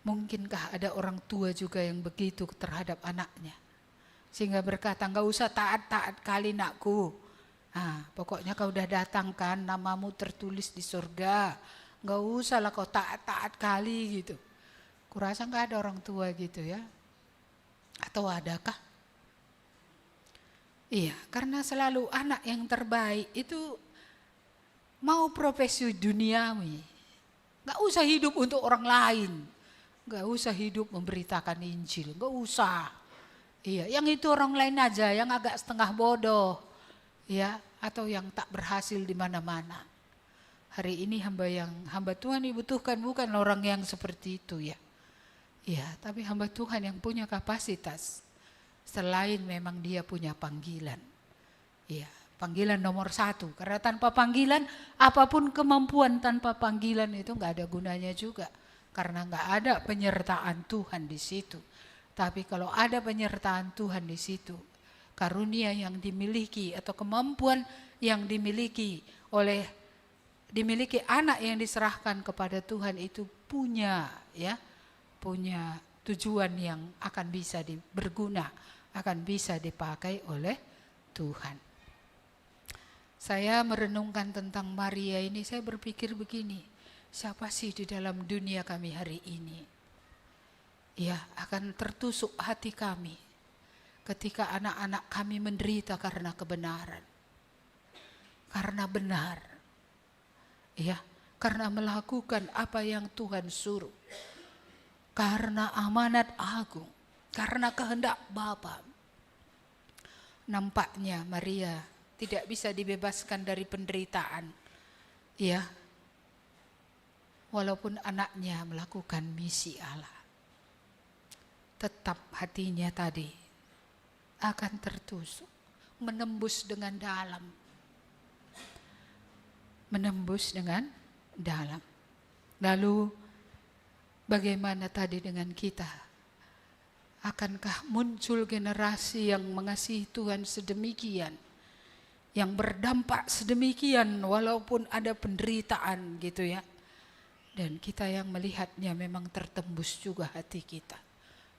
Mungkinkah ada orang tua juga yang begitu terhadap anaknya, sehingga berkata, gak usah taat-taat kali nakku. Nah, pokoknya kau udah datang kan, namamu tertulis di surga, gak usah lah kau taat-taat kali gitu. Kurasa gak ada orang tua gitu ya. Atau adakah? Iya, karena selalu anak yang terbaik itu mau profesi duniawi. Gak usah hidup untuk orang lain. Gak usah hidup memberitakan Injil, gak usah. Iya, yang itu orang lain aja, yang agak setengah bodoh, ya, atau yang tak berhasil di mana-mana. Hari ini hamba Tuhan dibutuhkan bukan orang yang seperti itu ya. Ya, tapi hamba Tuhan yang punya kapasitas. Selain memang dia punya panggilan. Ya, panggilan nomor 1. Karena tanpa panggilan, apapun kemampuan tanpa panggilan itu gak ada gunanya juga. Karena gak ada penyertaan Tuhan di situ. Tapi kalau ada penyertaan Tuhan di situ, karunia yang dimiliki atau kemampuan yang dimiliki anak yang diserahkan kepada Tuhan itu punya tujuan yang akan bisa berguna, akan bisa dipakai oleh Tuhan. Saya merenungkan tentang Maria ini, saya berpikir begini, siapa sih di dalam dunia kami hari ini? Ya, akan tertusuk hati kami ketika anak-anak kami menderita karena kebenaran. Karena benar. Ya, karena melakukan apa yang Tuhan suruh. Karena amanat agung, karena kehendak Bapa. Nampaknya Maria tidak bisa dibebaskan dari penderitaan. Ya. Walaupun anaknya melakukan misi Allah. Tetap hatinya tadi akan tertusuk, menembus dengan dalam. Menembus dengan dalam. Lalu bagaimana tadi dengan kita? Akankah muncul generasi yang mengasihi Tuhan sedemikian, yang berdampak sedemikian walaupun ada penderitaan gitu ya. Dan kita yang melihatnya memang tertembus juga hati kita.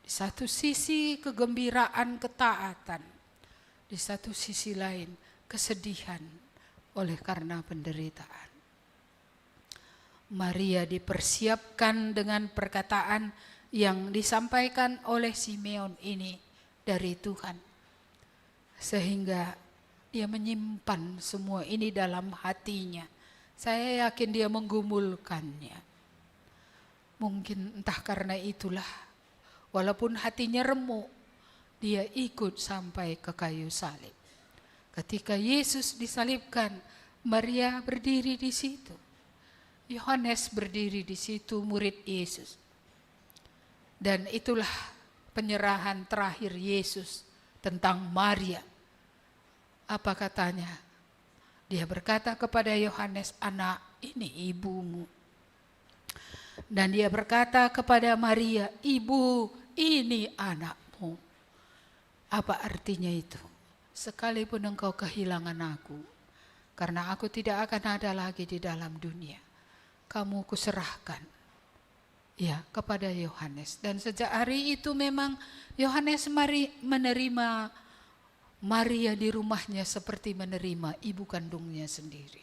Di satu sisi kegembiraan, ketaatan. Di satu sisi lain kesedihan oleh karena penderitaan. Maria dipersiapkan dengan perkataan yang disampaikan oleh Simeon ini dari Tuhan. Sehingga dia menyimpan semua ini dalam hatinya. Saya yakin dia menggumulkannya. Mungkin entah karena itulah, walaupun hatinya remuk, dia ikut sampai ke kayu salib. Ketika Yesus disalibkan, Maria berdiri di situ. Yohanes berdiri di situ, murid Yesus. Dan itulah penyerahan terakhir Yesus tentang Maria. Apa katanya? Dia berkata kepada Yohanes, "Anak, ini ibumu." Dan dia berkata kepada Maria, "Ibu, ini anakmu." Apa artinya itu? Sekalipun engkau kehilangan aku, karena aku tidak akan ada lagi di dalam dunia, kamu kuserahkan ya kepada Yohanes. Dan sejak hari itu memang Yohanes menerima Maria di rumahnya seperti menerima ibu kandungnya sendiri.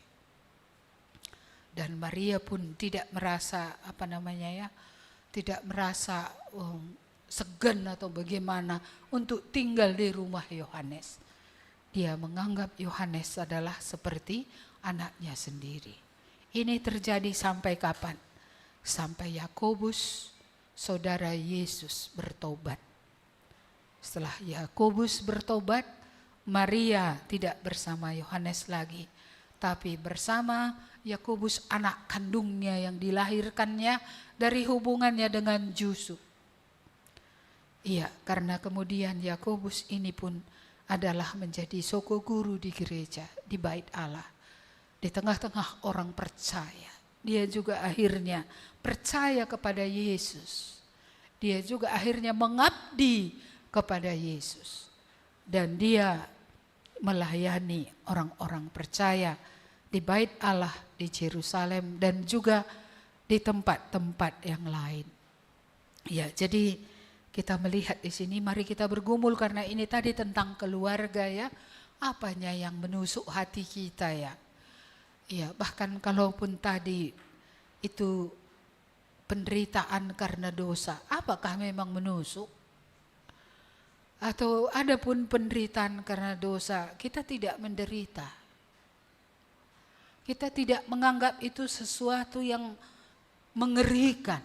Dan Maria pun tidak merasa tidak merasa segan atau bagaimana untuk tinggal di rumah Yohanes. Dia menganggap Yohanes adalah seperti anaknya sendiri. Ini terjadi sampai kapan? Sampai Yakobus, saudara Yesus, bertobat. Setelah Yakobus bertobat, Maria tidak bersama Yohanes lagi, tapi bersama Yakobus anak kandungnya yang dilahirkannya dari hubungannya dengan Yusuf. Iya, karena kemudian Yakobus ini pun adalah menjadi soko guru di gereja, di bait Allah. Di tengah-tengah orang percaya. Dia juga akhirnya percaya kepada Yesus. Dia juga akhirnya mengabdi kepada Yesus. Dan dia melayani orang-orang percaya di bait Allah di Yerusalem dan juga di tempat-tempat yang lain. Ya, jadi kita melihat di sini, mari kita bergumul karena ini tadi tentang keluarga ya. Apanya yang menusuk hati kita ya. Ya, bahkan kalaupun tadi itu penderitaan karena dosa, apakah memang menusuk? Atau ada pun penderitaan karena dosa, kita tidak menderita. Kita tidak menganggap itu sesuatu yang mengerikan.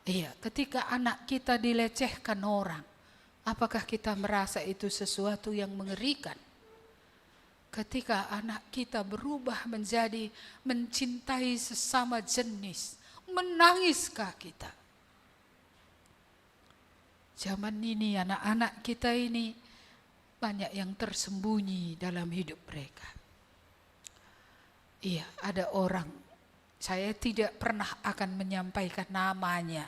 Iya, ketika anak kita dilecehkan orang, apakah kita merasa itu sesuatu yang mengerikan? Ketika anak kita berubah menjadi mencintai sesama jenis, menangiskah kita? Zaman ini anak-anak kita ini banyak yang tersembunyi dalam hidup mereka. Iya, ada orang, saya tidak pernah akan menyampaikan namanya,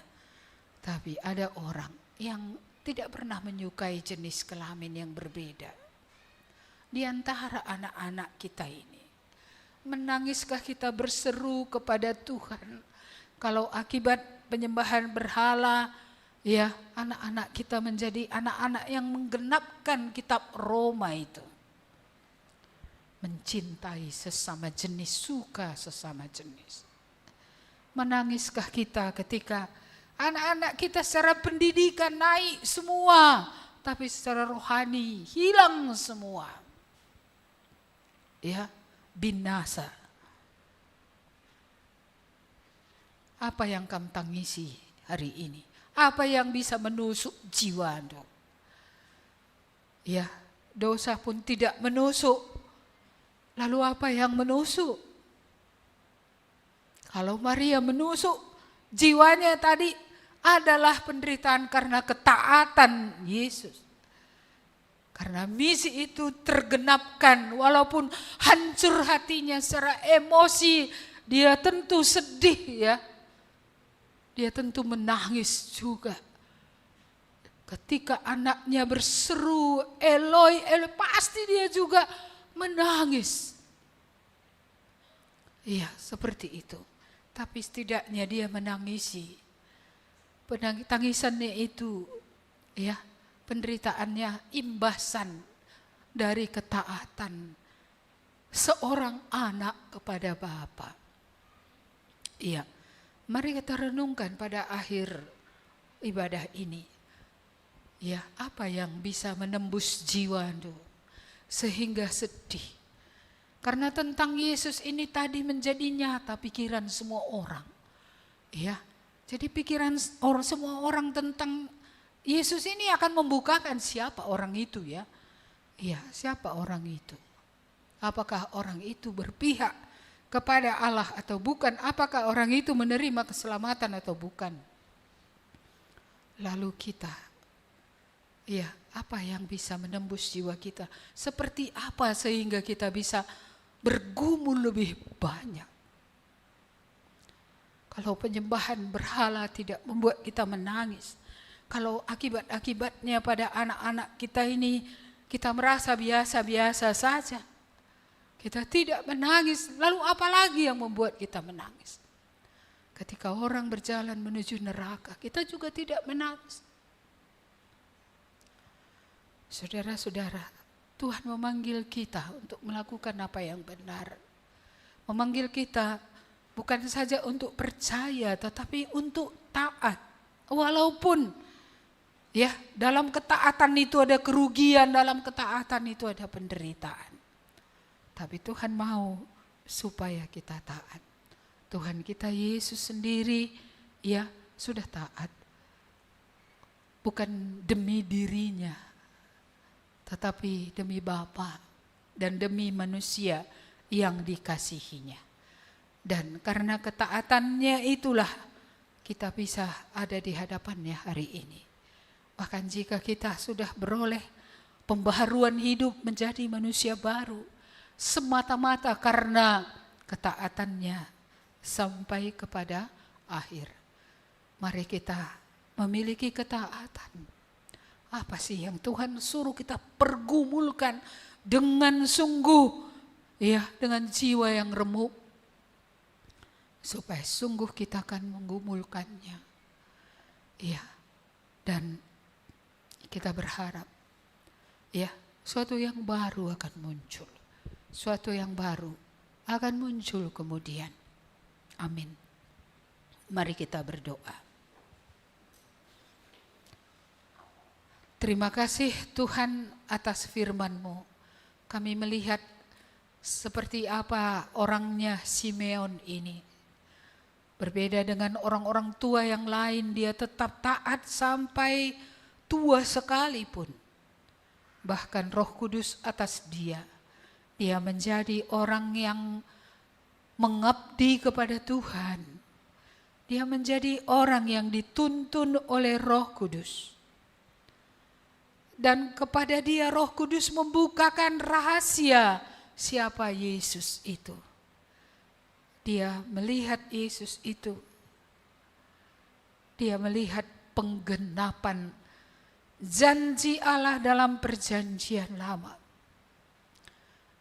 tapi ada orang yang tidak pernah menyukai jenis kelamin yang berbeda. Di antara anak-anak kita ini, menangiskah kita berseru kepada Tuhan kalau akibat penyembahan berhala, ya, anak-anak kita menjadi anak-anak yang menggenapkan kitab Roma itu. Mencintai sesama jenis, suka sesama jenis. Menangiskah kita ketika anak-anak kita secara pendidikan naik semua, tapi secara rohani hilang semua. Ya, binasa. Apa yang kamu tangisi hari ini? Apa yang bisa menusuk jiwa, dok? Ya, dosa pun tidak menusuk. Lalu apa yang menusuk? Kalau Maria menusuk, jiwanya tadi adalah penderitaan karena ketaatan Yesus. Karena misi itu tergenapkan, walaupun hancur hatinya secara emosi, dia tentu sedih ya. Dia tentu menangis juga. Ketika anaknya berseru, Eloi, Eloi, pasti dia juga menangis. Iya, seperti itu. Tapi setidaknya dia menangisi. Tangisannya itu, ya, penderitaannya imbasan dari ketaatan seorang anak kepada Bapa. Iya. Mari kita renungkan pada akhir ibadah ini. Ya, apa yang bisa menembus jiwa sehingga sedih. Karena tentang Yesus ini tadi menjadi nyata pikiran semua orang. Ya, jadi pikiran semua orang tentang Yesus ini akan membukakan siapa orang itu ya. Ya, siapa orang itu? Apakah orang itu berpihak kepada Allah atau bukan? Apakah orang itu menerima keselamatan atau bukan? Lalu kita, ya, apa yang bisa menembus jiwa kita? Seperti apa sehingga kita bisa bergumul lebih banyak? Kalau penyembahan berhala tidak membuat kita menangis, kalau akibat-akibatnya pada anak-anak kita ini kita merasa biasa-biasa saja, kita tidak menangis, lalu apa lagi yang membuat kita menangis? Ketika orang berjalan menuju neraka, kita juga tidak menangis. Saudara-saudara, Tuhan memanggil kita untuk melakukan apa yang benar. Memanggil kita bukan saja untuk percaya, tetapi untuk taat. Walaupun ya, dalam ketaatan itu ada kerugian, dalam ketaatan itu ada penderitaan. Tapi Tuhan mau supaya kita taat. Tuhan kita Yesus sendiri ya sudah taat. Bukan demi dirinya, tetapi demi Bapa dan demi manusia yang dikasihinya. Dan karena ketaatannya itulah kita bisa ada di hadapannya hari ini. Bahkan jika kita sudah beroleh pembaharuan hidup menjadi manusia baru, semata-mata karena ketaatannya sampai kepada akhir. Mari kita memiliki ketaatan. Apa sih yang Tuhan suruh kita pergumulkan dengan sungguh, ya, dengan jiwa yang remuk, supaya sungguh kita akan menggumulkannya. Ya, dan kita berharap, ya, suatu yang baru akan muncul. Suatu yang baru akan muncul kemudian. Amin. Mari kita berdoa. Terima kasih Tuhan atas firman-Mu. Kami melihat seperti apa orangnya Simeon ini. Berbeda dengan orang-orang tua yang lain, dia tetap taat sampai tua sekalipun. Bahkan Roh Kudus atas dia. Dia menjadi orang yang mengabdi kepada Tuhan. Dia menjadi orang yang dituntun oleh Roh Kudus. Dan kepada dia Roh Kudus membukakan rahasia siapa Yesus itu. Dia melihat Yesus itu. Dia melihat penggenapan janji Allah dalam perjanjian lama.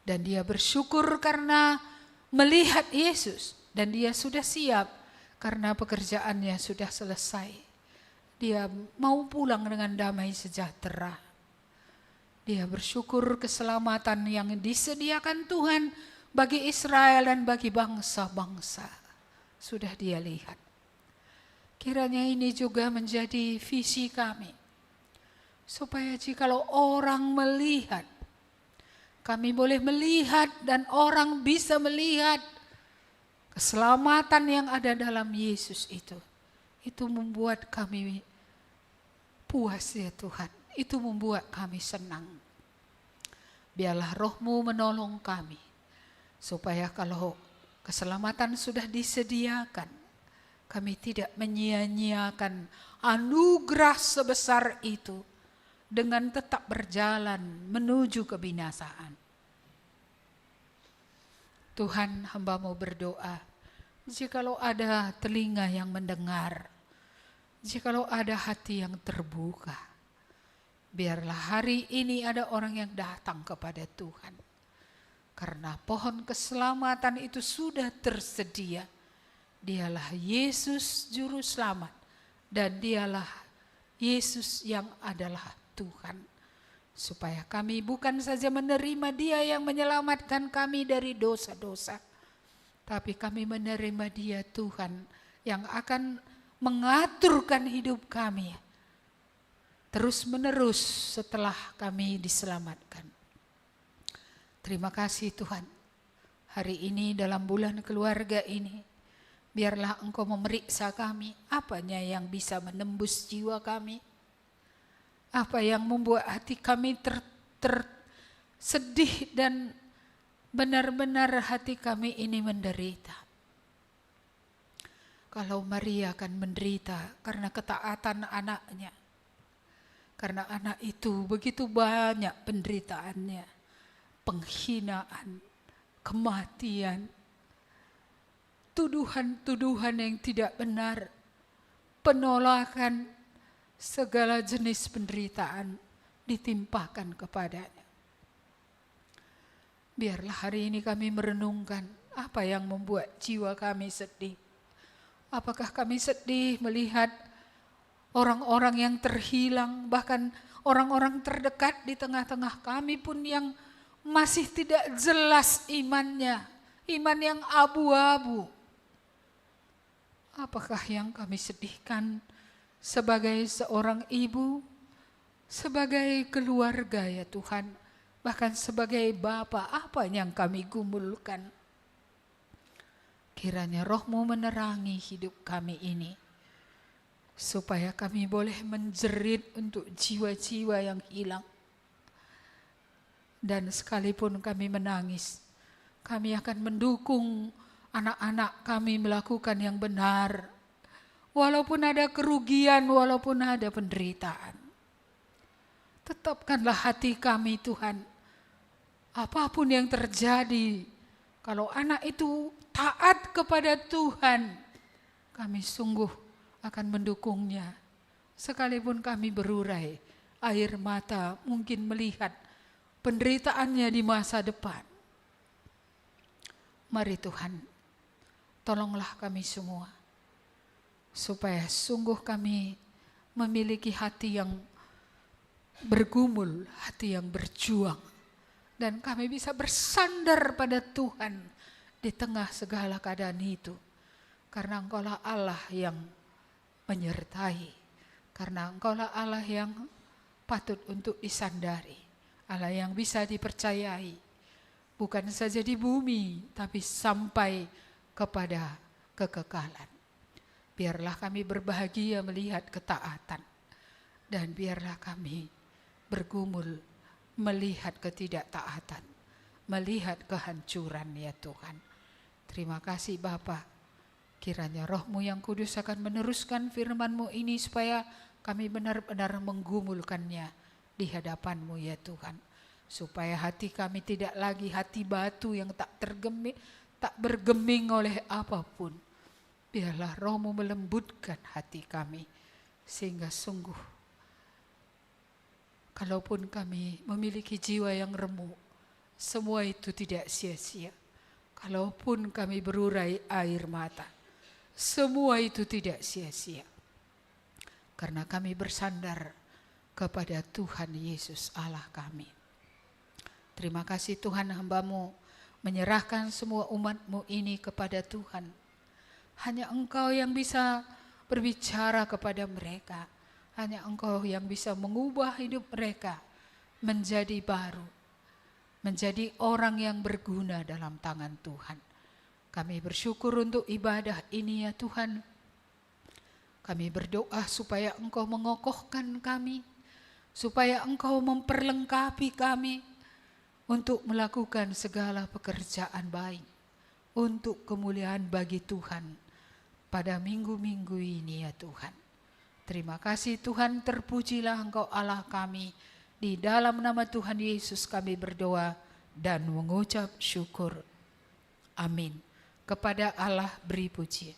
Dan dia bersyukur karena melihat Yesus. Dan dia sudah siap karena pekerjaannya sudah selesai. Dia mau pulang dengan damai sejahtera. Dia bersyukur keselamatan yang disediakan Tuhan bagi Israel dan bagi bangsa-bangsa. Sudah dia lihat. Kiranya ini juga menjadi visi kami. Supaya jikalau orang melihat, kami boleh melihat dan orang bisa melihat keselamatan yang ada dalam Yesus itu. Itu membuat kami puas ya Tuhan. Itu membuat kami senang. Biarlah Roh-Mu menolong kami. Supaya kalau keselamatan sudah disediakan, kami tidak menyia-nyiakan anugerah sebesar itu dengan tetap berjalan menuju kebinasaan. Tuhan, hamba-Mu berdoa, jikalau ada telinga yang mendengar, jikalau ada hati yang terbuka, biarlah hari ini ada orang yang datang kepada Tuhan. Karena pohon keselamatan itu sudah tersedia. Dialah Yesus Juru Selamat. Dan dialah Yesus yang adalah Tuhan. Supaya kami bukan saja menerima Dia yang menyelamatkan kami dari dosa-dosa. Tapi kami menerima Dia Tuhan yang akan mengaturkan hidup kami terus-menerus setelah kami diselamatkan. Terima kasih Tuhan. Hari ini dalam bulan keluarga ini, biarlah Engkau memeriksa kami, apanya yang bisa menembus jiwa kami, apa yang membuat hati kami sedih dan benar-benar hati kami ini menderita. Kalau Maria akan menderita karena ketaatan anaknya, karena anak itu begitu banyak penderitaannya, penghinaan, kematian, tuduhan-tuduhan yang tidak benar, penolakan, segala jenis penderitaan ditimpakan kepadanya. Biarlah hari ini kami merenungkan apa yang membuat jiwa kami sedih. Apakah kami sedih melihat orang-orang yang terhilang, bahkan orang-orang terdekat di tengah-tengah kami pun yang masih tidak jelas imannya, iman yang abu-abu. Apakah yang kami sedihkan sebagai seorang ibu, sebagai keluarga ya Tuhan, bahkan sebagai bapa, apa yang kami gumulkan? Kiranya Roh-Mu menerangi hidup kami ini, supaya kami boleh menjerit untuk jiwa-jiwa yang hilang. Dan sekalipun kami menangis, kami akan mendukung anak-anak kami melakukan yang benar. Walaupun ada kerugian, walaupun ada penderitaan. Tetapkanlah hati kami Tuhan. Apapun yang terjadi, kalau anak itu taat kepada Tuhan, kami sungguh akan mendukungnya. Sekalipun kami berurai air mata mungkin melihat penderitaannya di masa depan. Mari Tuhan, tolonglah kami semua, supaya sungguh kami memiliki hati yang bergumul, hati yang berjuang, dan kami bisa bersandar pada Tuhan di tengah segala keadaan itu. Karena Engkaulah Allah yang menyertai, karena Engkaulah Allah yang patut untuk disandari, Allah yang bisa dipercayai, bukan saja di bumi, tapi sampai kepada kekekalan. Biarlah kami berbahagia melihat ketaatan, dan biarlah kami bergumul melihat ketidaktaatan, melihat kehancuran ya Tuhan. Terima kasih Bapa. Kiranya Roh-Mu yang kudus akan meneruskan firman-Mu ini supaya kami benar-benar menggumulkannya di hadapan-Mu ya Tuhan. Supaya hati kami tidak lagi hati batu yang tak bergeming oleh apapun. Biarlah Roh-Mu melembutkan hati kami, sehingga sungguh kalaupun kami memiliki jiwa yang remuk, semua itu tidak sia-sia. Kalaupun kami berurai air mata, semua itu tidak sia-sia. Karena kami bersandar kepada Tuhan Yesus Allah kami. Terima kasih Tuhan, hamba-Mu menyerahkan semua umat-Mu ini kepada Tuhan. Hanya Engkau yang bisa berbicara kepada mereka. Hanya Engkau yang bisa mengubah hidup mereka menjadi baru. Menjadi orang yang berguna dalam tangan Tuhan. Kami bersyukur untuk ibadah ini ya Tuhan. Kami berdoa supaya Engkau mengokohkan kami. Supaya Engkau memperlengkapi kami untuk melakukan segala pekerjaan baik. Untuk kemuliaan bagi Tuhan pada minggu-minggu ini ya Tuhan. Terima kasih Tuhan, terpujilah Engkau Allah kami. Di dalam nama Tuhan Yesus kami berdoa dan mengucap syukur. Amin. Kepada Allah beri puji.